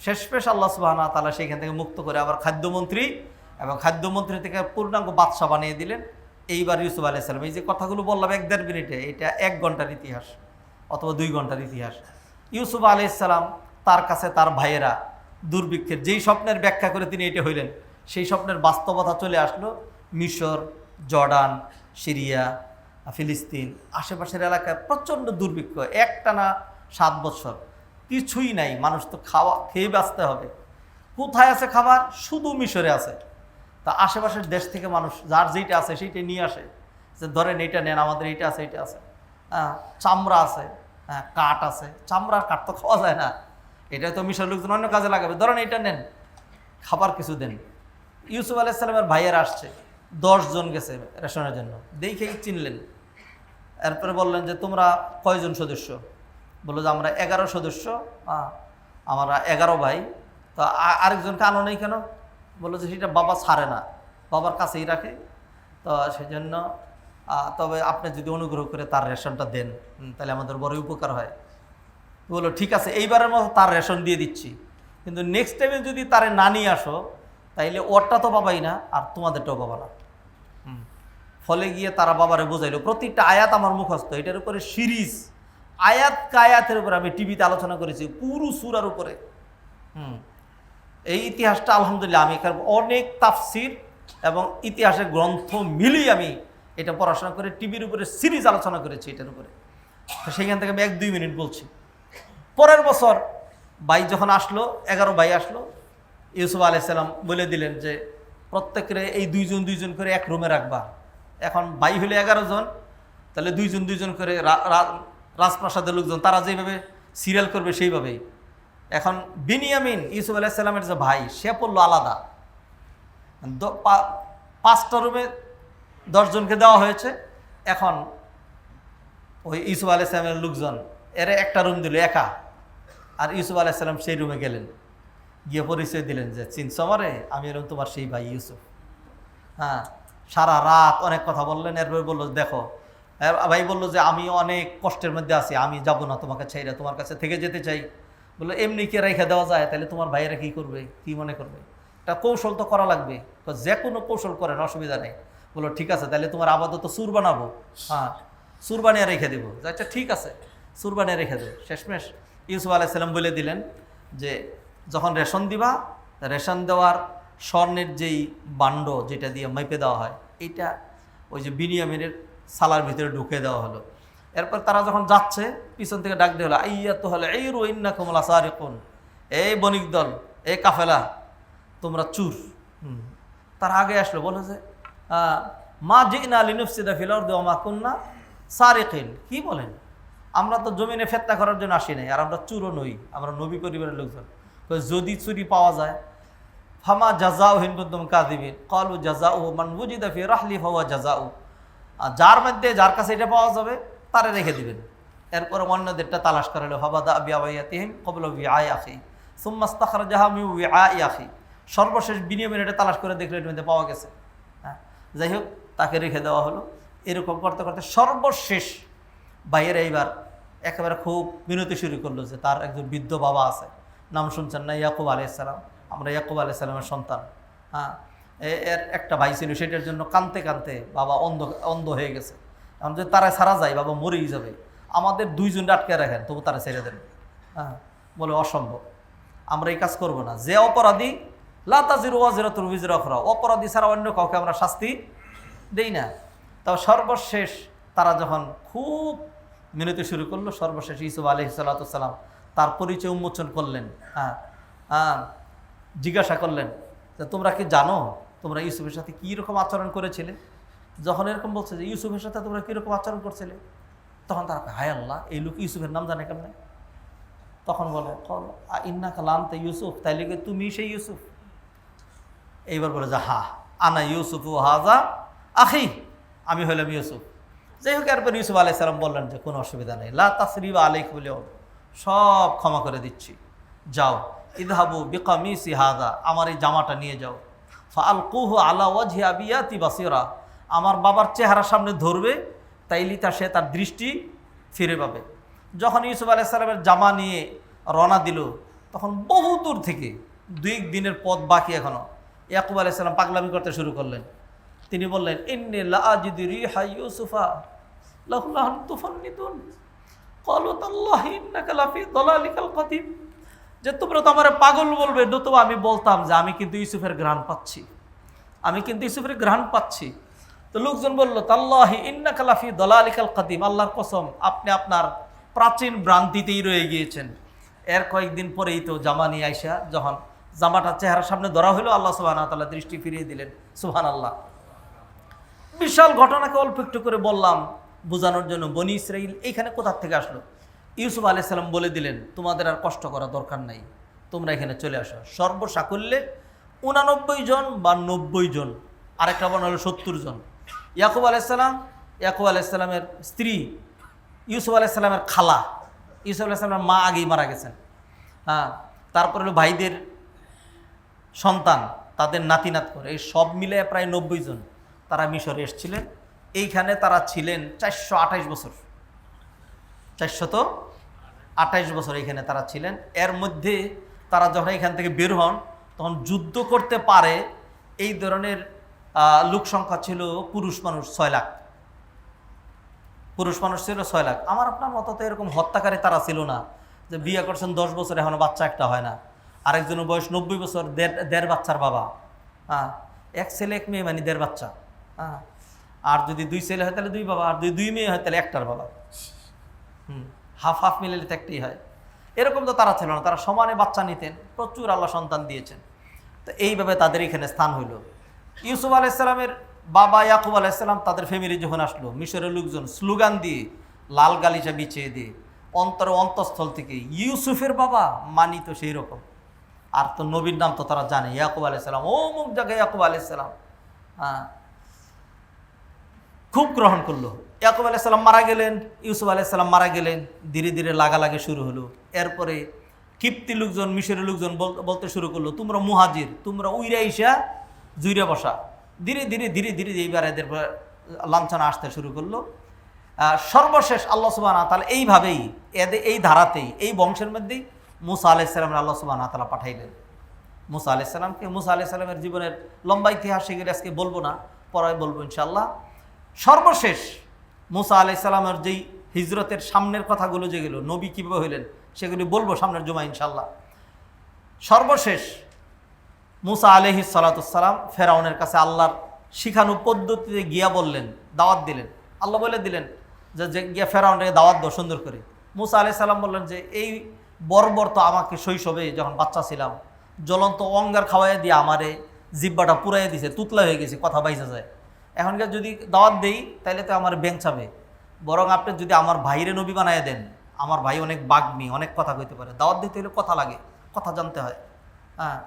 শেষমেশ আল্লাহ সুবহানাহু ওয়া তাআলা সেইখান থেকে মুক্ত করে আবার খাদ্যমন্ত্রী, এবং খাদ্যমন্ত্রী থেকে পূর্ণাঙ্গ বাদশা বানিয়ে দিলেন। এইবার ইউসুফ আলাইহিস সালাম, এই যে কথাগুলো বললাম 1-1.5 মিনিটে, এটা 1 ঘন্টার ইতিহাস অথবা 2 ঘন্টার ইতিহাস। ইউসুফ আলাইহিস সালাম, তার কাছে তার ভাইয়েরা দুর্ভিক্ষের যেই স্বপ্নের ব্যাখ্যা করে তিনি এটা হইলেন, সেই স্বপ্নের বাস্তবতা চলে আসলো। মিশর, জর্ডান, সিরিয়া, ফিলিস্তিন, আশেপাশের এলাকায় প্রচণ্ড দুর্ভিক্ষ, একটানা 7 বছর কিছুই নাই। মানুষ তো খেয়ে বাঁচতে হবে। কোথায় আছে খাবার? শুধু মিশরে আছে। তা আশেপাশের দেশ থেকে মানুষ যার যেইটা আছে সেইটাই নিয়ে আসে, যে ধরেন এইটা নেন, আমাদের এইটা আছে, এইটা আছে, হ্যাঁ চামড়া আছে, হ্যাঁ কাঠ আছে। চামড়ার কাঠ তো খাওয়া যায় না, এটা তো মিশর লোকজন অন্য কাজে লাগাবে। ধরেন এইটা নেন, খাবার কিছু দেন। ইউসুফ আলাইহিস সালামের ভাইয়েরা আসছে, 10 জন গেছে রেশনের জন্য, দেখেই চিনলেন। এরপরে বললেন যে তোমরা কয়জন সদস্য? বললো যে আমরা 11 সদস্য, আমরা 11 ভাই। তো আরেকজনকে আনো নেই কেন? বললো যে সেটা বাবা ছাড়ে না, বাবার কাছেই রাখে, তো সেই জন্য তবে আপনি যদি অনুগ্রহ করে তার রেশনটা দেন তাহলে আমাদের বড় উপকার হয়। বললো ঠিক আছে, এইবারের মতো তার রেশন দিয়ে দিচ্ছি, কিন্তু নেক্সট টাইমে যদি তারে না নিয়ে আসো তাইলে ওরটা তো পাবাই না, আর তোমাদেরটাও পাবা না। ফলে গিয়ে তারা বাবারে বোঝাইলো। প্রতিটা আয়াত আমার মুখস্থ, এটার উপরে সিরিজ আয়াত কায়াতের উপরে আমি টিভিতে আলোচনা করেছি, পুরো সূরার উপরে। এই ইতিহাসটা আলহামদুলিল্লাহ আমি অনেক তাফসির এবং ইতিহাসের গ্রন্থ মিলিয়ে আমি এটা পড়াশোনা করে টিভির উপরে সিরিজ আলোচনা করেছি এটার উপরে। তো সেইখান থেকে আমি 1-2 মিনিট বলছি। পরের বছর ভাই যখন আসলো, 11 ভাই আসলো, ইউসুফ আলাইহিস সালাম বলে দিলেন যে প্রত্যেকের এই 2 জন 2 জন করে এক রুমে রাখবা। এখন ভাই হলে 11 জন, তাহলে 2 জন 2 জন করে রাজপ্রাসাদের লোকজন তারা যেভাবে সিরিয়াল করবে সেইভাবেই। এখন বিনিয়ামিন ইউসুফ আলাইহিস সালামের যে ভাই, সে পড়লো আলাদা। 5টা রুমে 10 জনকে দেওয়া হয়েছে। এখন ওই ইউসুফ আলাইহিস সালামের লোকজন এরা একটা রুম দিল একা, আর ইউসুফ আলাইহিস সালাম সেই রুমে গেলেন, গিয়ে পরিচয় দিলেন যে চিনছো আমারে, আমি এরকম তোমার সেই ভাই ইউসুফ। হ্যাঁ, সারা রাত অনেক কথা বললেন। এরপরে বললো দেখো, ভাই বললো যে আমি অনেক কষ্টের মধ্যে আছি, আমি যাব না তোমাকে ছেড়ে, তোমার কাছে থেকে যেতে চাই। বললো এমনি কে রেখে দেওয়া যায়? তাহলে তোমার ভাইয়েরা কী করবে, কী মনে করবে? একটা কৌশল তো করা লাগবে। তো যে কোনো কৌশল করেন, অসুবিধা নেই। বললো ঠিক আছে, তাহলে তোমার আপাতত সুর বানাবো, হ্যাঁ সুর বানিয়ে রেখে দেবো। আচ্ছা ঠিক আছে, সুর বানিয়ে রেখে দেবো। শেষমেশ ইউসুফ আলাইহিস সালাম বলে দিলেন যে যখন রেশন দিবা, রেশন দেওয়ার স্বর্ণের যেই বান্ড যেটা দিয়ে মেপে দেওয়া হয়, এইটা ওই যে বিনিয়ামিনের সালার ভিতরে ঢুকে দেওয়া হলো। এরপর তারা যখন যাচ্ছে, পিছন থেকে ডাক দিয়ে হলো আইয়া তো হলো এই রুইন্নাকুম লাসারিকুন, এই বণিক দল, এই কাফেলা, তোমরা চুর। তারা আগে আসলো, বলে যে মা জিনা লিনুফসিদা ফিল আরদি ওয়া মা কুননা সারিকিন। কি বলেন? আমরা তো জমিনে ফেতনা করার জন্য আসি নাই, আর আমরা চুরও নই, আমরা নবী পরিবারের লোকজন। যদি চুরি পাওয়া যায়, ফামা জাযাউ ইন কুনতুম কাযিবিন ক্বালু জাযাউ মান ওয়াজিদা ফি রাহলি ফাওয়া জাযাউ। যার মধ্যে যার কাছে এটা পাওয়া যাবে তারে রেখে দিবেন। এরপর অন্যদেরটা তালাশ করা হলো। ফাবাদা বিআওয়ায়াতিহিম ক্বাবলা বিআই আখি সুম্মা ইস্তাখরাজাহা মিন বিআই আখি। সর্বশেষ বিনিয়ামিন এটা তালাশ করে দেখলো এর মধ্যে পাওয়া গেছে। হ্যাঁ, যাই হোক, তাকে রেখে দেওয়া হলো। এরকম করতে করতে সর্বশেষ ভাইয়ের এইবার একেবারে খুব মিনতি শুরু করলো যে তার একজন বৃদ্ধ বাবা আছে, নাম শুনছেন না, ইয়াকুব আলাইহিস সালাম। আমরা ইয়াকুব আলাইহিস সালামের সন্তান। হ্যাঁ, এর একটা ভাই ছিল, সেটার জন্য কাঁদতে কাঁদতে বাবা অন্ধ হয়ে গেছে। এখন যদি তারা ছাড়া যায়, বাবা মরেই যাবে। আমাদের 2 জন আটকে রাখেন, তবু তারা ছেড়ে দেন। হ্যাঁ, বলে অসম্ভব, আমরা এই কাজ করব না। যে অপরাধী লা তাজিরু ওয়াজিরাতুন বিজরা উখরা, অপরাধী ছাড়া অন্য কাউকে আমরা শাস্তি দেই না। তবে সর্বশেষ তারা যখন খুব মিনতি শুরু করলো, সর্বশেষ ইউসুফ আলাইহিস সালাতু সালাম তার পরিচয় উন্মোচন করলেন। জিজ্ঞাসা করলেন যে তোমরা কি জানো তোমরা ইউসুফের সাথে কী রকম আচরণ করেছিলে? যখন এরকম বলছে যে ইউসুফের সাথে তোমরা কীরকম আচরণ করছিলে, তখন তারা হায় আল্লাহ, এই লোক ইউসুফের নাম জানে কেমনে? তখন বলে ইন্নাকা লানতা ইউসুফ, তাইলে কি তুমি সেই ইউসুফ? এইবার বলে যে হা আনা ইউসুফ ও হাজা আখি, আমি হইলাম ইউসুফ। যাই হোক, এরপর ইউসুফ আলাইহিস সালাম বললেন যে কোনো অসুবিধা নেই, লা তাসরিবা আলাইকুম, সব ক্ষমা করে দিচ্ছি, যাও। ইদহাবু বিকামিসি হাদা, আমার এই জামাটা নিয়ে যাও, ফাআলকুহু আলা ওয়াজহি আবিয়াতি বাসিরা, আমার বাবার চেহারার সামনে ধরবে, তাইলে সে তার দৃষ্টি ফিরে পাবে। যখন ইউসুফ আলাইহিস সালামের জামা নিয়ে রওনা দিল, তখন বহু দূর থেকে 2 দিনের পথ বাকি এখনো, ইয়াকুব আলাইহিস সালাম পাগলামি করতে শুরু করলেন। তিনি বললেন, ইন্নী লা আজিদু রিহা ইউসুফা লাউলা আন তুফান্নিতুন ক্বালু তাল্লাহি ইন্নাকা লাফি দালালিকাল কাদিম, যে তোমরা তো আমার পাগল বলবে, নতুবা আমি বলতাম যে আমি কিন্তু ইউসুফের ঘ্রাণ পাচ্ছি, আমি কিন্তু ইউসুফের ঘ্রাণ পাচ্ছি। তো লোকজন বলল, তাল্লাহি ইন্নাকা লাফি দালালিকাল কাদিম, আল্লাহর কসম আপনি আপনার প্রাচীন ভ্রান্তিতেই রয়ে গিয়েছেন। এর কয়েকদিন পরেই তো জামা নিয়ে আইসা যখন জামাটা চেহারার সামনে ধরা হলো, আল্লাহ সুবহানাহু ওয়া তাআলা দৃষ্টি ফিরিয়ে দিলেন। সুবহানাল্লাহ। বিশাল ঘটনাকে অল্প একটু করে বললাম বোঝানোর জন্য। বনি ইসরাইল এইখানে কোথা থেকে আসলো? ইউসুফ আলাইহিস সালাম বলে দিলেন, তোমাদের আর কষ্ট করা দরকার নাই, তোমরা এখানে চলে আসো। সর্বসাকুল্যে 89 জন বা 90 জন, আরেকটা বর্ণনা হলো 70 জন। ইয়াকুব আলাইহিস সালামের স্ত্রী, ইউসুফ আলাইহিস সালামের খালা, ইউসুফ আলাইহিস সালামের মা আগেই মারা গেছেন। হ্যাঁ, তারপরে হলো ভাইদের সন্তান, তাদের নাতি নাত করে, এই সব মিলে প্রায় 90 জন তারা মিশরে এসেছিলেন। এইখানে তারা ছিলেন 428 বছর, 428 বছর এইখানে তারা ছিলেন। এর মধ্যে তারা যখন এখান থেকে বের হন, তখন যুদ্ধ করতে পারে এই ধরনের লোক সংখ্যা ছিল পুরুষ মানুষ 6 লাখ, পুরুষ মানুষ ছিল 6 লাখ। আমার আপনার মতো তো এরকম হত্যাকারী তারা ছিল না যে বিয়ে করছেন 10 বছর এখনো বাচ্চা একটা হয় না, আরেকজনের বয়স 90 বছর, দেড় বাচ্চার বাবা। হ্যাঁ, এক ছেলে এক মেয়ে মানে 1.5 বাচ্চা। হ্যাঁ, আর যদি 2 ছেলে হয় তাহলে 2 বাবা, আর যদি 2 মেয়ে হয় তাহলে একটার বাবা। হাফ হাফ মিলে তো একটাই হয়। এরকম তো তারা ছিল না, তারা সমানে বাচ্চা নিতেন, প্রচুর আল্লাহ সন্তান দিয়েছেন। তো এইভাবে তাদের এখানে স্থান হইল। ইউসুফ আলাইহিস সালামের বাবা ইয়াকুব আলাইহিস সালাম তাদের ফ্যামিলি যখন আসলো, মিশরের লোকজন স্লোগান দিয়ে, লাল গালিচা বিছিয়ে দিয়ে, অন্তঃস্থল থেকে ইউসুফের বাবা মানি তো সেই রকম। আর তো নবীর নাম তো তারা জানে, ইয়াকুব আলাইহিস সালাম, ও মুখ জায়গায় ইয়াকুব আলাইহিস সালাম। হ্যাঁ, খুব গ্রহণ করলো। ইয়াকুব আলাইহিস সালাম মারা গেলেন, ইউসুফ আলাইহিস সালাম মারা গেলেন, ধীরে ধীরে লাগালাগি শুরু হলো। এরপরে কিপ্তি লোকজন, মিশরের লোকজন বলতে শুরু করলো, তোমরা মুহাজির, তোমরা উইরা ইসা জুইরা বসা। ধীরে ধীরে ধীরে ধীরে এইবার এদের লাঞ্ছনা আসতে শুরু করলো। সর্বশেষ আল্লাহ সুবহানাহু ওয়া তাআলা এইভাবেই এই ধারাতেই, এই বংশের মধ্যেই মুসা আলাইহিস সালামের আল্লাহ সুবহানাহু ওয়া তাআলা পাঠাইলেন। মুসা আলাইহিস সালামকে, মুসা আলাইহিস সালামের জীবনের লম্বা ইতিহাস সেগুলো আজকে বলবো না, পরে বলবো ইনশাআল্লাহ। সর্বশেষ মুসা আলাইহিস সালামের যেই হিজরতের সামনের কথাগুলো যেগুলো, নবী কীভাবে হইলেন সেগুলি বলবো সামনের জুমা ইনশাআল্লাহ। সর্বশেষ মুসা আলাইহিস সালাম ফেরাউনের কাছে আল্লাহর শিখানো পদ্ধতিতে গিয়া বললেন, দাওয়াত দিলেন। আল্লাহ বলে দিলেন যে গিয়া ফেরাউনকে দাওয়াত দাও সুন্দর করে। মুসা আলাইহিস সালাম বললেন যে এই বর্বর তো আমাকে শৈশবে যখন বাচ্চা ছিলাম জ্বলন্ত অঙ্গার খাওয়াইয়া দিয়ে আমারে জিব্বাটা পুরাইয়া দিছে, তুতলা হয়ে গেছে, কথা বাইসা যায়। এখনকার যদি দাওয়াত দেই তাহলে তো আমার বেঞ্চাবে, বরং আপনি যদি আমার ভাইরে নবী বানাইয়া দেন, আমার ভাই অনেক বাগ্মী, অনেক কথা কইতে পারে, দাওয়াত দিতে হলে কথা লাগে, কথা জানতে হয়। হ্যাঁ,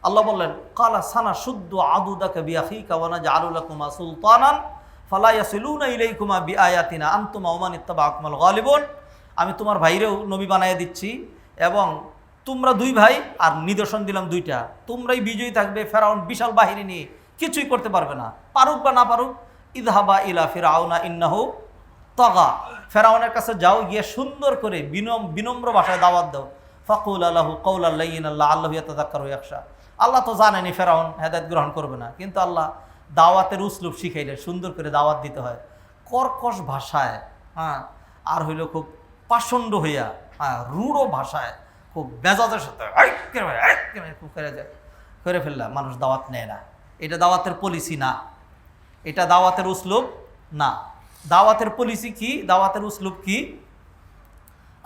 আল্লাহ বললেন, কালা সানা শুদ্ধ আদুদাকা বিআখিকা ওয়া নাজআলু লাকুমা সুলতানান ফালা ইয়াসিলুনা ইলাইকুমা বিআয়াতিনা আনতুমা ওয়া মান ইত্তাবাআকুমুল গালিবুন। আমি তোমার ভাইরেও নবী বানাইয়া দিচ্ছি, এবং তোমরা 2 ভাই, আর নিদর্শন দিলাম 2টা, তোমরাই বিজয়ী থাকবে। ফেরাউন বিশাল বাহিনী নিয়ে কিছুই করতে পারবে না, পারুক বা না পারুক। ইযহাবা ইলা ফিরআউনা ইন্নাহু তাগা, ফেরাউনের কাছে যাও, গিয়ে সুন্দর করে বিনম্র ভাষায় দাওয়াত দাও। ফাকুলা লাহু কাওলাল লাইয়িনান লাআল্লাহু ইয়াতাযাক্কারু ইয়াখশা। আল্লাহ তো জানেনি ফেরাউন হেদায়েত গ্রহণ করবে না, কিন্তু আল্লাহ দাওয়াতের উসলুব শিখাইলেন, সুন্দর করে দাওয়াত দিতে হয় কর্কশ ভাষায়। হ্যাঁ, আর হইল খুব পাষণ্ড হইয়া, হ্যাঁ, রূঢ় ভাষায়, খুব মেজাজের সাথে খুব করে ফেললাম, মানুষ দাওয়াত নেয় না। এটা দাওয়াতের পলিসি না, এটা দাওয়াতের উসলুব না। দাওয়াতের পলিসি কি, দাওয়াতের উসলুব কি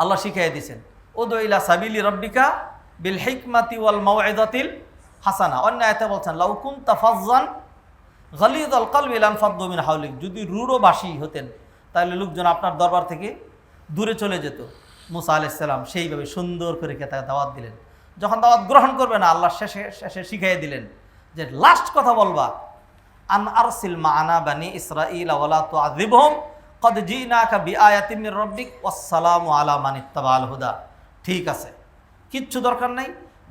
আল্লাহ শিখাই দিয়েছেন। উদু ইলা সাবিলি রাব্বিকা বিল হিকমাতি ওয়াল মাউইযাতিল হাসানা। অন্য আয়াতে বলছেন, লাউ কুনতা ফাজ্জান গালিযাল কলবি লানফাদ্দু মিন হাওলিক। যদি রূঢ়ভাষী হতেন তাহলে লোকজন আপনার দরবার থেকে দূরে চলে যেত। মুসা আলাইহিস সালাম সেইভাবে সুন্দর করে তাকে দাওয়াত দিলেন। যখন দাওয়াত গ্রহণ করবে না, আল্লাহ শেষে শিখাই দিলেন যে লাস্ট কথা বলবা, আন আরসিল মা'আনা বানি ইসরাঈল ওয়া লা তু'আযিবহুম ক্বাদ জিনাকা বিআয়াতিন মির রাব্বিক ওয়াসসালামু আলা মান ইত্তাবা'আল হুদা। ঠিক আছে, কিচ্ছু দরকার নাই,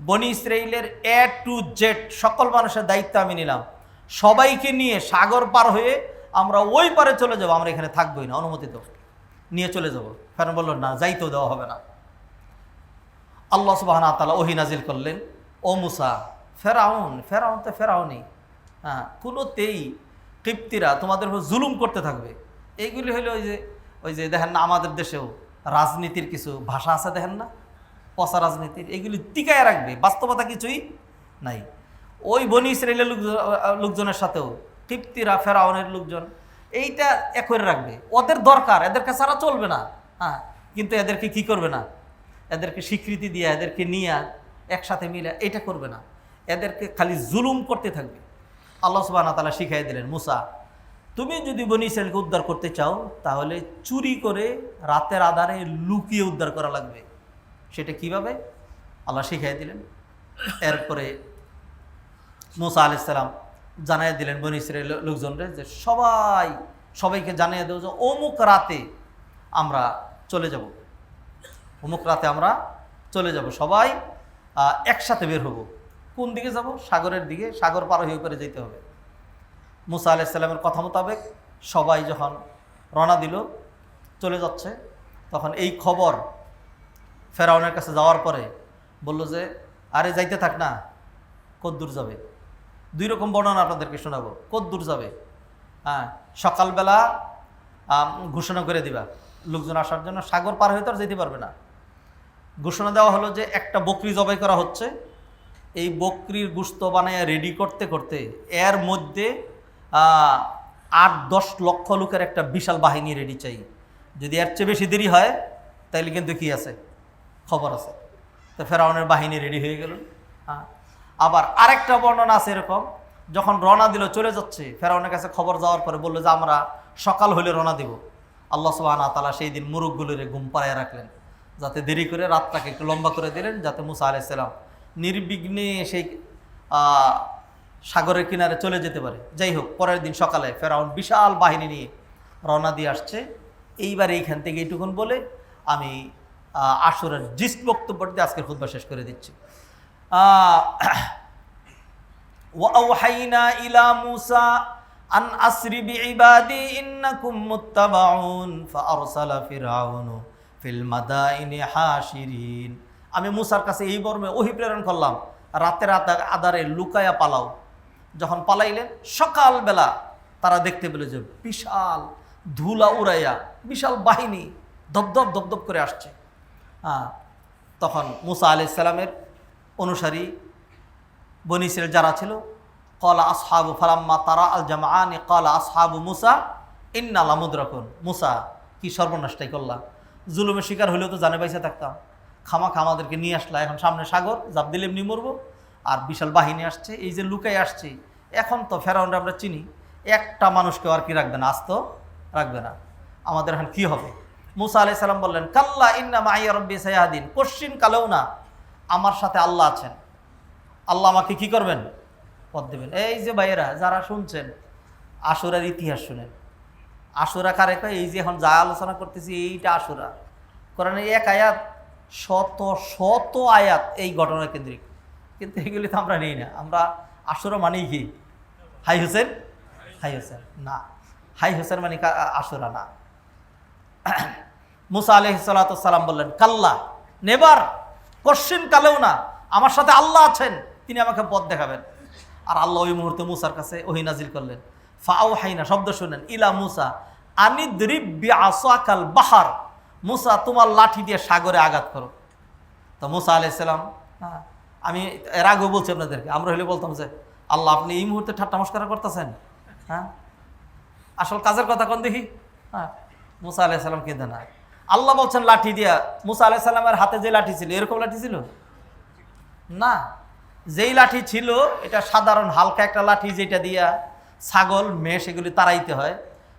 বনি ইসরাইলের A to Z সকল মানুষের দায়িত্ব আমি নিলাম, সবাইকে নিয়ে সাগর পার হয়ে আমরা ওই পারে চলে যাবো, আমরা এখানে থাকবোই না, অনুমতি দাও, নিয়ে চলে যাবো। ফেরাউন বলল না, যাইতেও দেওয়া হবে না। আল্লাহ সুবহানাহু ওয়া তাআলা ওহী নাজিল করলেন, ও মুসা, ফেরাউন তো ফেরাউনই, হ্যাঁ, কোনোতেই কিপ্তিরা তোমাদের উপর জুলুম করতে থাকবে। এইগুলি হলো ওই যে দেখেন না আমাদের দেশেও রাজনীতির কিছু ভাষা আছে, দেখেন না, পচা রাজনীতির, এগুলি টিকায় রাখবে, বাস্তবতা কিছুই নাই। ওই বনি ইসরাইলের লোকজনের সাথেও কিপ্তিরা, ফেরাউনের লোকজন, এইটা এক করে রাখবে। ওদের দরকার, এদেরকে ছাড়া চলবে না, হ্যাঁ, কিন্তু এদেরকে কি করবে না, এদেরকে স্বীকৃতি দিয়ে, এদেরকে নিয়ে একসাথে মিলে এটা করবে না, এদেরকে খালি জুলুম করতে থাকবে। আল্লাহ সুবহানাহু ওয়া তাআলা শিখাই দিলেন, মুসা, তুমি যদি বনি ইসরাইলকে উদ্ধার করতে চাও তাহলে চুরি করে রাতের আধারে লুকিয়ে উদ্ধার করা লাগবে। সেটা কিভাবে আল্লাহ শিখাই দিলেন। এরপরে মুসা আলাইহিস সালাম জানাই দিলেন বনি ইসরাইল লোকজনরে যে সবাইকে জানিয়ে দেব যে অমুক রাতে আমরা চলে যাব, অমুক রাতে আমরা চলে যাব, সবাই একসাথে বের হব। কোন দিকে যাব? সাগরের দিকে, সাগর পার হয়ে করে যেতে হবে। মুসা আলাইহিস সালামের কথা মোতাবেক সবাই যখন রওনা দিল চলে যাচ্ছে, তখন এই খবর ফেরাউনের কাছে যাওয়ার পরে বলল যে আরে যাইতে থাক না, কদ্দূর যাবে? দুই রকম বর্ণনা আপনাদেরকে শোনাবো, কদ্দূর যাবে। হ্যাঁ, সকালবেলা ঘোষণা করে দিবা লোকজন আসার জন্য, সাগর পার হয়ে তো আর যেতে পারবে না। ঘোষণা দেওয়া হলো যে একটা বকরি জবাই করা হচ্ছে, এই বকরির গোশত বানায় রেডি করতে করতে এর মধ্যে 8-10 লক্ষ লোকের একটা বিশাল বাহিনী রেডি চাই। যদি এর চেয়ে বেশি দেরি হয় তাইলে কিন্তু কি আছে, খবর আছে। তো ফেরাউনের বাহিনী রেডি হয়ে গেল। হ্যাঁ, আবার আরেকটা বর্ণনা আছে এরকম, যখন রওনা দিল চলে যাচ্ছে, ফেরাউনের কাছে খবর যাওয়ার পরে বললো যে আমরা সকাল হলে রওনা দেব। আল্লাহ সুবহানাহু ওয়া তাআলা সেই দিন মুরুখগুলোরে ঘুম পাড়ায় রাখলেন, যাতে দেরি করে রাতটাকে একটু লম্বা করে দিলেন, যাতে মুসা আলাইহিস সালাম নির্বিঘ্নে সেই সাগরের কিনারে চলে যেতে পারে। যাই হোক, পরের দিন সকালে ফেরাউন বিশাল বাহিনী নিয়ে রওনা দিয়ে আসছে। এইবার এইখান থেকে এইটুকুন বলে আমি আশুরার জিস্ট বক্তব্য দিয়ে আজকের খুতবা শেষ করে দিচ্ছি। ওয়াওহাইনা ইলা মুসা আন আসরি বিইবাদি ইন্নাকুম মুত্তাবাউন ফাআরসালা ফিরআউনু ফিল মাদাইনি হাশিরিন। আমি মুসার কাছে এই মর্মে ওহী প্রেরণ করলাম, রাতের আধারে লুকায়া পালাও। যখন পালাইলেন সকালবেলা তারা দেখতে পেল যে বিশাল ধুলা উড়াইয়া বিশাল বাহিনী দপদপ দপদপ করে আসছে। তখন মুসা আলাইহিস সালামের অনুসারী বনি ইসরাইল যারা ছিল, ক্বালা আসহাবু ফালাম্মা তারা আল জামআনি ক্বালা আসহাবু মুসা ইন্না লামুদরাকুন। মুসা, কি সর্বনাশটাই করলাম, জুলুমের শিকার হলেও তো জানে বাইসা থাকতাম, খামাখা আমাদেরকে নিয়ে আসলা, এখন সামনে সাগর, জাপ দিলে এমনি মরবো, আর বিশাল বাহিনী আসছে, এই যে লুকাই আসছে, এখন তো ফেরাউনরা আমরা চিনি, একটা মানুষকেও আর কি রাখবে না, আস্ত রাখবে না, আমাদের এখন কি হবে? মুসা আলাইহিস সালাম বললেন, কাল্লা ইন্না মাইয়া রব্বি সায়াহদিন, কোশ্চিন কালেও না, আমার সাথে আল্লাহ আছেন, আল্লাহ আমাকে কি করবেন, পথ দেবেন। এই যে ভাইয়েরা যারা শুনছেন আশুরার ইতিহাস শুনেন, আশুরা কারে কয়? এই যে এখন যা আলোচনা করতেছি এইটা আশুরা। কোরআনে এক আয়াত, শত শত আয়াত এই ঘটনা কেন্দ্রিক, কিন্তু এগুলি তো আমরা নিই না। আমরা আশুরা মানেই কি হাই হোসেন, হাই হোসেন না, হাই হোসেন মানে আশুরা না। মুসা আলাইহিস সালাতু ওয়াস সালাম বললেন, কাল্লা, নেভার, কোশ্চিন কালেও না, আমার সাথে আল্লাহ আছেন, তিনি আমাকে পথ দেখাবেন। আর আল্লাহ ওই মুহূর্তে মুসার কাছে ওহী নাজিল করলেন, ফাআওহাইনা, শব্দ শুনেন, ইলা মুসা আনিদরিব বিআসাকাল বাহার, মুসা তোমার লাঠি দিয়ে সাগরে আঘাত করো। তো মুসা আলাইহিস সালাম, আমি এর আগেও বলছি আপনাদেরকে, আমরা হলে বলতাম যে আল্লাহ আপনি এই মুহূর্তে ঠাট্টা মশকরা করতেছেন, হ্যাঁ আসল কাজের কথা কোন দেখি। হ্যাঁ, মুসা আলাইহিস সালাম কিন্তু না, আল্লাহ বলছেন লাঠি দিয়া। মুসা আলাইহিস সালামের হাতে যে লাঠি ছিল এরকম লাঠি ছিল না, যেই লাঠি ছিল এটা সাধারণ হালকা একটা লাঠি, যেটা দিয়া ছাগল মেষ এগুলি তাড়াইতে হয়।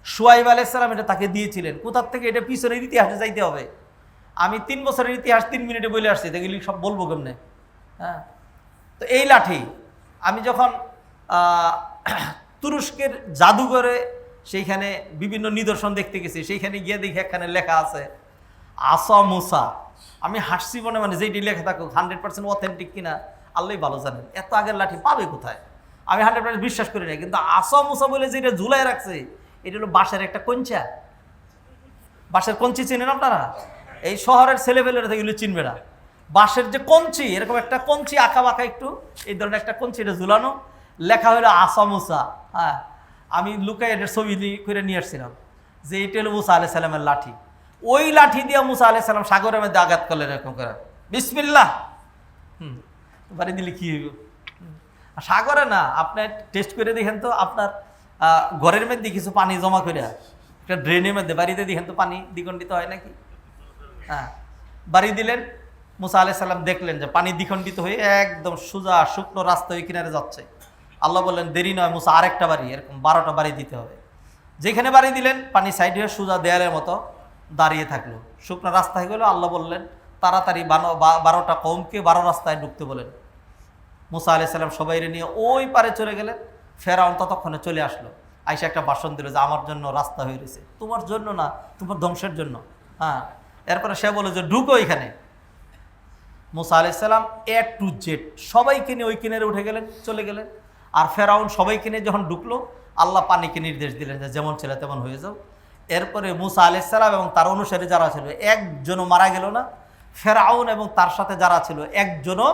শুআইব আলাইহিস সালাম এটা তাকে দিয়েছিলেন। কোথার থেকে? এটা পিছনের ইতিহাসে যাইতে হবে। আমি 3 বছরের ইতিহাস 3 মিনিটে বলে আসছি, এগুলি সব বলবো কেমনে? হ্যাঁ, তো এই লাঠি আমি যখন তুরস্কের জাদুঘরে সেইখানে বিভিন্ন নিদর্শন দেখতে গেছি, সেইখানে গিয়ে দেখি একখানে লেখা আছে, আসা মুসা। আমি হাসছি মনে মানে যেইটি লেখা থাকুক 100% অথেন্টিক কিনা আল্লাহ ভালো জানেন। এত আগের লাঠি পাবে কোথায়, আমি 100% বিশ্বাস করি না। কিন্তু আসা মুসা বলে যেটা ঝুলাই রাখছে, এটা হলো বাঁশের একটা কঞ্চা। বাঁশের কঞ্চি চিনেন আপনারা? এই শহরের ছেলেপেলেরা এগুলো চিনবে না। বাঁশের যে কঞ্চি, এরকম একটা কঞ্চি আঁকা বাঁকা একটু এই ধরনের একটা কঞ্চি, এটা ঝুলানো, লেখা হলো আসা মুসা। হ্যাঁ, আমি লুকাই এটার ছবি করে নিয়ে আসছিলাম যে এটা হলো মুসা আলাইহিস সালামের লাঠি। ওই লাঠি দিয়ে মুসা আলাইহিস সালাম সাগরের মধ্যে আঘাত করলেন এরকম করে, বিসমিল্লাহ। বাড়ি দিলে কি হইব? সাগরে না, আপনি টেস্ট করে দেখেন তো, আপনার ঘরের মধ্যে কিছু পানি জমা করে একটা ড্রেনের মধ্যে বাড়িতে দেখেন তো পানি দ্বিখণ্ডিত হয় নাকি? হ্যাঁ, বাড়ি দিলেন, মুসা আলাইহিস সালাম দেখলেন যে পানি দ্বিখণ্ডিত হয়ে একদম সোজা শুকনো রাস্তা ওই কিনারে যাচ্ছে। আল্লাহ বললেন দেরি নয় মুসা, আরেকটা বাড়ি, এরকম 12টা বাড়ি দিতে হবে। যেখানে বাড়ি দিলেন পানি সাইড হয়ে সোজা দেয়ালের মতো দাঁড়িয়ে থাকলো, শুকনো রাস্তা হয়ে গেলো। আল্লাহ বললেন তাড়াতাড়ি 12টা কওমকে 12 রাস্তায় ঢুকতে বলেন। মুসা আলাইহিস সালাম সবাইরে নিয়ে ওই পারে চলে গেলেন। ফেরাউন ততক্ষণে চলে আসলো, আইসা একটা ভাষণ দিল যে আমার জন্য রাস্তা হয়ে রয়েছে, তোমার জন্য না, তোমার ধ্বংসের জন্য। হ্যাঁ, এরপরে সে বলে যে ঢুকো এখানে। মুসা আলাইহিস সালাম A to Z সবাইকে নিয়ে ওই কিনারে উঠে গেলেন, চলে গেলেন। আর ফেরাউন সবাইকে নিয়ে যখন ঢুকলো, আল্লাহ পানিকে নির্দেশ দিলেন যে যেমন ছিল তেমন হয়ে যাও। এরপরে মুসা আলাইহিস সালাম এবং তার অনুসারী যারা ছিল একজনও মারা গেল না, ফেরাউন এবং তার সাথে যারা ছিল একজনও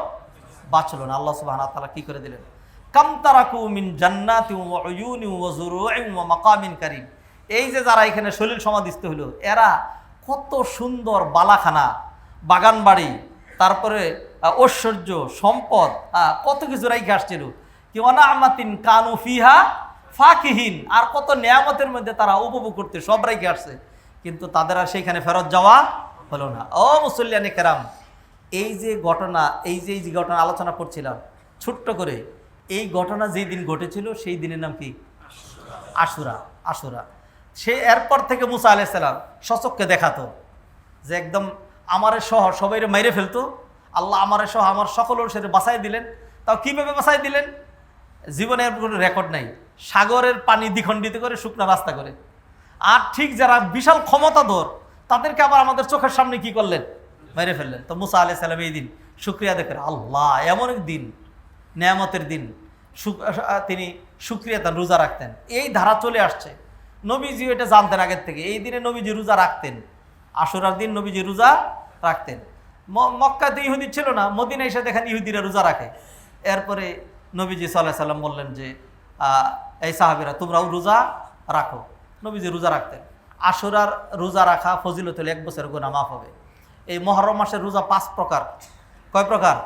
বাঁচল না। আল্লাহ সুবহানাহু ওয়া তাআলা কি করে দিলেন, কাম তারাকু মিন জান্নাতিন ওয়া উয়ুনিন ওয়া যুরুইন ওয়া মাকামিন কারীম। এই যে যারা এখানে সলিল সমাধিস্থ হলো, এরা কত সুন্দর বালাখানা, বাগান বাড়ি, তারপরে ঐশ্বর্য সম্পদ, কত কিছু রাইখে আসছিল। কি ওয়ানামাতিন কানু ফিহা ফাকিহিন, আর কত নিয়ামতের মধ্যে তারা উপভোগ করতে সব রাইখে আসছে। কিন্তু তাদের আর সেইখানে ফেরত যাওয়া হলো না। ও মুসল্লিয়ানে কেরাম, এই যে ঘটনা, এই যে ঘটনা আলোচনা করছিলাম ছোট্ট করে, এই ঘটনা যেই দিন ঘটেছিল সেই দিনের নাম কি? আশুরা। আশুরা। সে এরপর থেকে মুসা আলাইহিস সালাম সচক্ষে দেখাতো যে একদম আমারে সহ সবাইরে মাইরে ফেলতো। আল্লাহ আমারে সহ আমার সকল অনুসারে বাঁচাই দিলেন। তাও কীভাবে বাঁচাই দিলেন? জীবনের কোনো রেকর্ড নাই। সাগরের পানি দ্বিখণ্ডিত করে শুকনা রাস্তা করে। আর ঠিক যারা বিশাল ক্ষমতাধর, তাদেরকে আবার আমাদের চোখের সামনে কি করলেন? মেরে ফেললেন। তো মুসা আলাইহিস সালাম এই দিন শুকরিয়া দেখেন, আল্লাহ এমন এক দিন, নেয়ামতের দিন, তিনি শুকরিয়া তার রোজা রাখতেন। এই ধারা চলে আসছে, নবীজি এটা জানতেন আগের থেকে। এই দিনে নবীজি রোজা রাখতেন, আশুরার দিন নবীজি রোজা রাখতেন। মক্কাতে ইহুদি ছিল না, মদিনায় এসে দেখেন ইহুদিরা রোজা রাখে। এরপরে নবীজি সাল্লাল্লাহু আলাইহি সাল্লাম বললেন যে এই সাহাবীরা তোমরাও রোজা রাখো। নবীজি রোজা রাখতেন। আশুরার রোজা রাখা ফজিলত হলে 1 বছরের গুনাহ মাফ হবে। এই মুহররম মাসের রোজা 5 প্রকার। কয় প্রকার?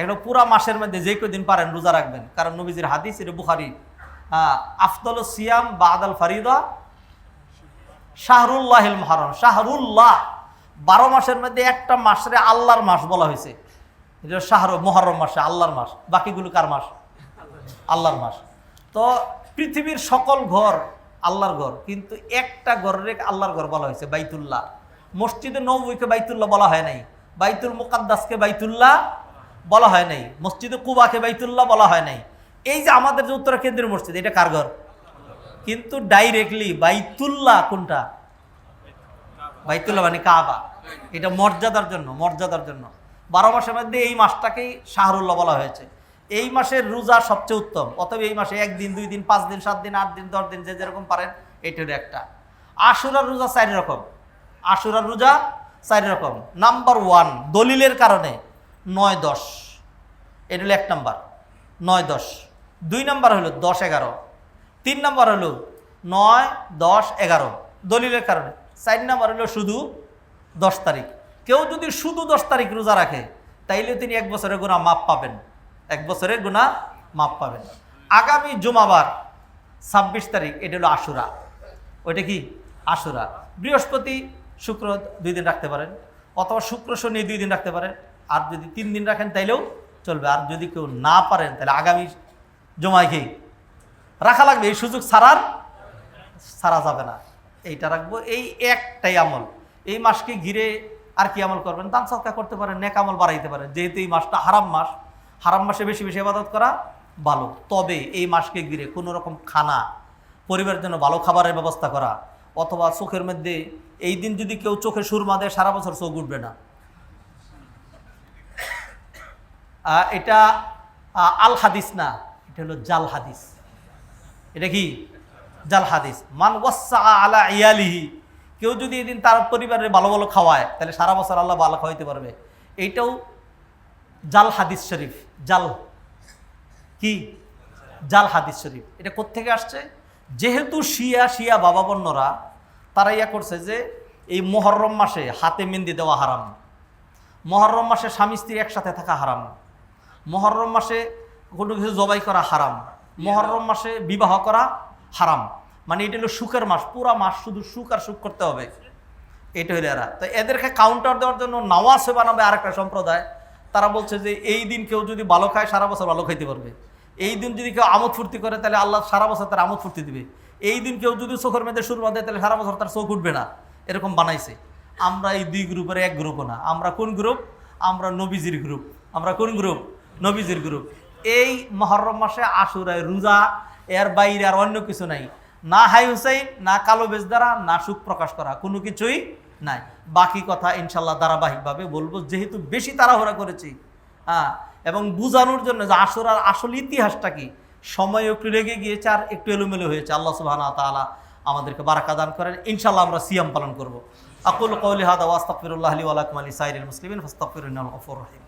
একটা পুরা মাসের মধ্যে যে কদিন পারেন রোজা রাখবেন, কারণ নবীজির হাদিস, এটা বুখারী, আফদালুস সিয়াম বাদাল ফারিদা শাহরুল্লাহিল মুহররম। শাহরুল্লাহ 12 মাসের মধ্যে একটা মাসরে আল্লাহর মাস বলা হয়েছে, এটা মুহররম মাসে আল্লাহর মাস। বাকিগুলো কার মাস? আল্লাহর মাস। তো পৃথিবীর সকল ঘর আল্লাহর ঘর, কিন্তু একটা ঘরের আল্লাহর ঘর বলা হয়েছে, বাইতুল্লাহ। মসজিদে নববীকে বাইতুল্লাহ বলা হয় নাই, বাইতুল মুকাদ্দাসকে বাইতুল্লাহ বলা হয় নাই, মসজিদে কুবাকে বাইতুল্লাহ বলা হয় নাই। এই যে আমাদের যে উত্তরা কেন্দ্রীয় মসজিদ, এটা কার ঘর? কিন্তু ডাইরেক্টলি বাইতুল্লাহ কোনটা? বাইতুল্লাহ মানে কাবা। এটা মর্যাদার জন্য, মর্যাদার জন্য 12 মাসের মধ্যে এই মাসটাকেই শাহরুল্লাহ বলা হয়েছে। এই মাসের রোজা সবচেয়ে উত্তম। অতএব এই মাসে 1 দিন 2 দিন 5 দিন 7 দিন 8 দিন 10 দিন যে যেরকম পারেন, এটার একটা। আশুরার রোজা 4 রকম। আশুরার রোজা 4 রকম। নাম্বার 1 দলিলের কারণে 9-10, এটা হলো 1 নাম্বার, 9-10। 2 নাম্বার হলো 10-11। 3 নাম্বার হলো 9-10-11 দলিলের কারণে। 4 নাম্বার হলো শুধু 10 তারিখ। কেউ যদি শুধু 10 তারিখ রোজা রাখে, তাইলে তিনি 1 বছরের গুনাহ মাপ পাবেন, 1 বছরের গুনাহ মাপ পাবেন। আগামী জুমাবার 26 তারিখ, এটা হলো আশুরা। ওইটা কি? আশুরা। বৃহস্পতি শুক্র 2 দিন রাখতে পারেন, অথবা শুক্র শনি 2 দিন রাখতে পারেন। আর যদি 3 দিন রাখেন তাইলেও চলবে। আর যদি কেউ না পারেন, তাহলে আগামী জমায় কি রাখা লাগবে। এই সুযোগ ছাড়া যাবে না, এইটা রাখবো। এই একটাই আমল। এই মাসকে ঘিরে আর কি আমল করবেন? দান সদকা করতে পারেন, নেক আমল বাড়াইতে পারেন। যেহেতু এই মাসটা হারাম মাস, হারাম মাসে বেশি বেশি ইবাদত করা ভালো। তবে এই মাসকে ঘিরে কোনো রকম খানা, পরিবারের জন্য ভালো খাবারের ব্যবস্থা করা, অথবা চোখের মধ্যে এই দিন যদি কেউ চোখে সুরমা দেয় সারা বছর চোখ উঠবে না। এটা আল হাদিস না, এটা হলো জাল হাদিস। এটা কি জাল হাদিস। মান ওয়াসা আলা ইয়ালিহি, কেউ যদি এদিন তার পরিবারের ভালো ভালো খাওয়ায় তাহলে সারা বছর আল্লাহ ভালো খাওয়াইতে পারবে। এইটাও জাল হাদিস শরীফ। জাল কি? জাল হাদিস শরীফ। এটা কোত্থেকে আসছে? যেহেতু শিয়া বাবা বন্যরা তারা ইয়া করছে যে এই মুহররম মাসে হাতে মেহেন্দি দেওয়া হারাম, মুহররম মাসে স্বামী স্ত্রী একসাথে থাকা হারাম, মুহররম মাসে কোনো কিছু জবাই করা হারাম, মুহররম মাসে বিবাহ করা হারাম। মানে এটা হলো সুখের মাস, পুরা মাস শুধু সুখ আর সুখ করতে হবে। এটা হইলে এরা তো এদেরকে কাউন্টার দেওয়ার জন্য নওয়াজে বানাবে আরেকটা সম্প্রদায়। তারা বলছে যে এই দিন কেউ যদি ভালো খায় সারা বছর ভালো খাইতে পারবে। এই দিন যদি কেউ আমোদ ফুর্তি করে তাহলে আল্লাহ সারা বছর তার আমোদ ফুর্তি দিবে। এই দিন কেউ যদি চোখের মেয়েদের সুরমা দেয় তাহলে সারা বছর তার চোখ উঠবে না। এরকম বানাইছে। আমরা এই দুই গ্রুপের এক গ্রুপও না। আমরা কোন গ্রুপ? আমরা নবীজির গ্রুপ। আমরা কোন গ্রুপ? নবীজির গ্রুপ। এই মুহররম মাসে আশুরায় রোজা, এর বাইরে আর অন্য কিছু নাই। না হাই হুসাইন, না কালো বেজদারা, না সুখ প্রকাশ করা, কোনো কিছুই নাই। বাকি কথা ইনশাল্লাহ ধারাবাহিকভাবে বলবো, যেহেতু বেশি তাড়াহুড়া করেছি। এবং বুঝানোর জন্য যে আশুরার আসল ইতিহাসটা কি, সময় একটু লেগে গিয়েছে আর একটু এলোমেলো হয়েছে। আল্লাহ সুবহানাহু ওয়া তাআলা আমাদেরকে বারাকা দান করেন। ইনশাল্লাহ আমরা সিয়াম পালন করব। আকুলু কওলি হাযা ওয়া আস্তাগফিরুল্লাহ লি ওয়া লাকুম ওয়া লিসাইরিল মুসলিমিন ফাস্তাগফিরুহু ইন্নাহু গফুরুর রহিম।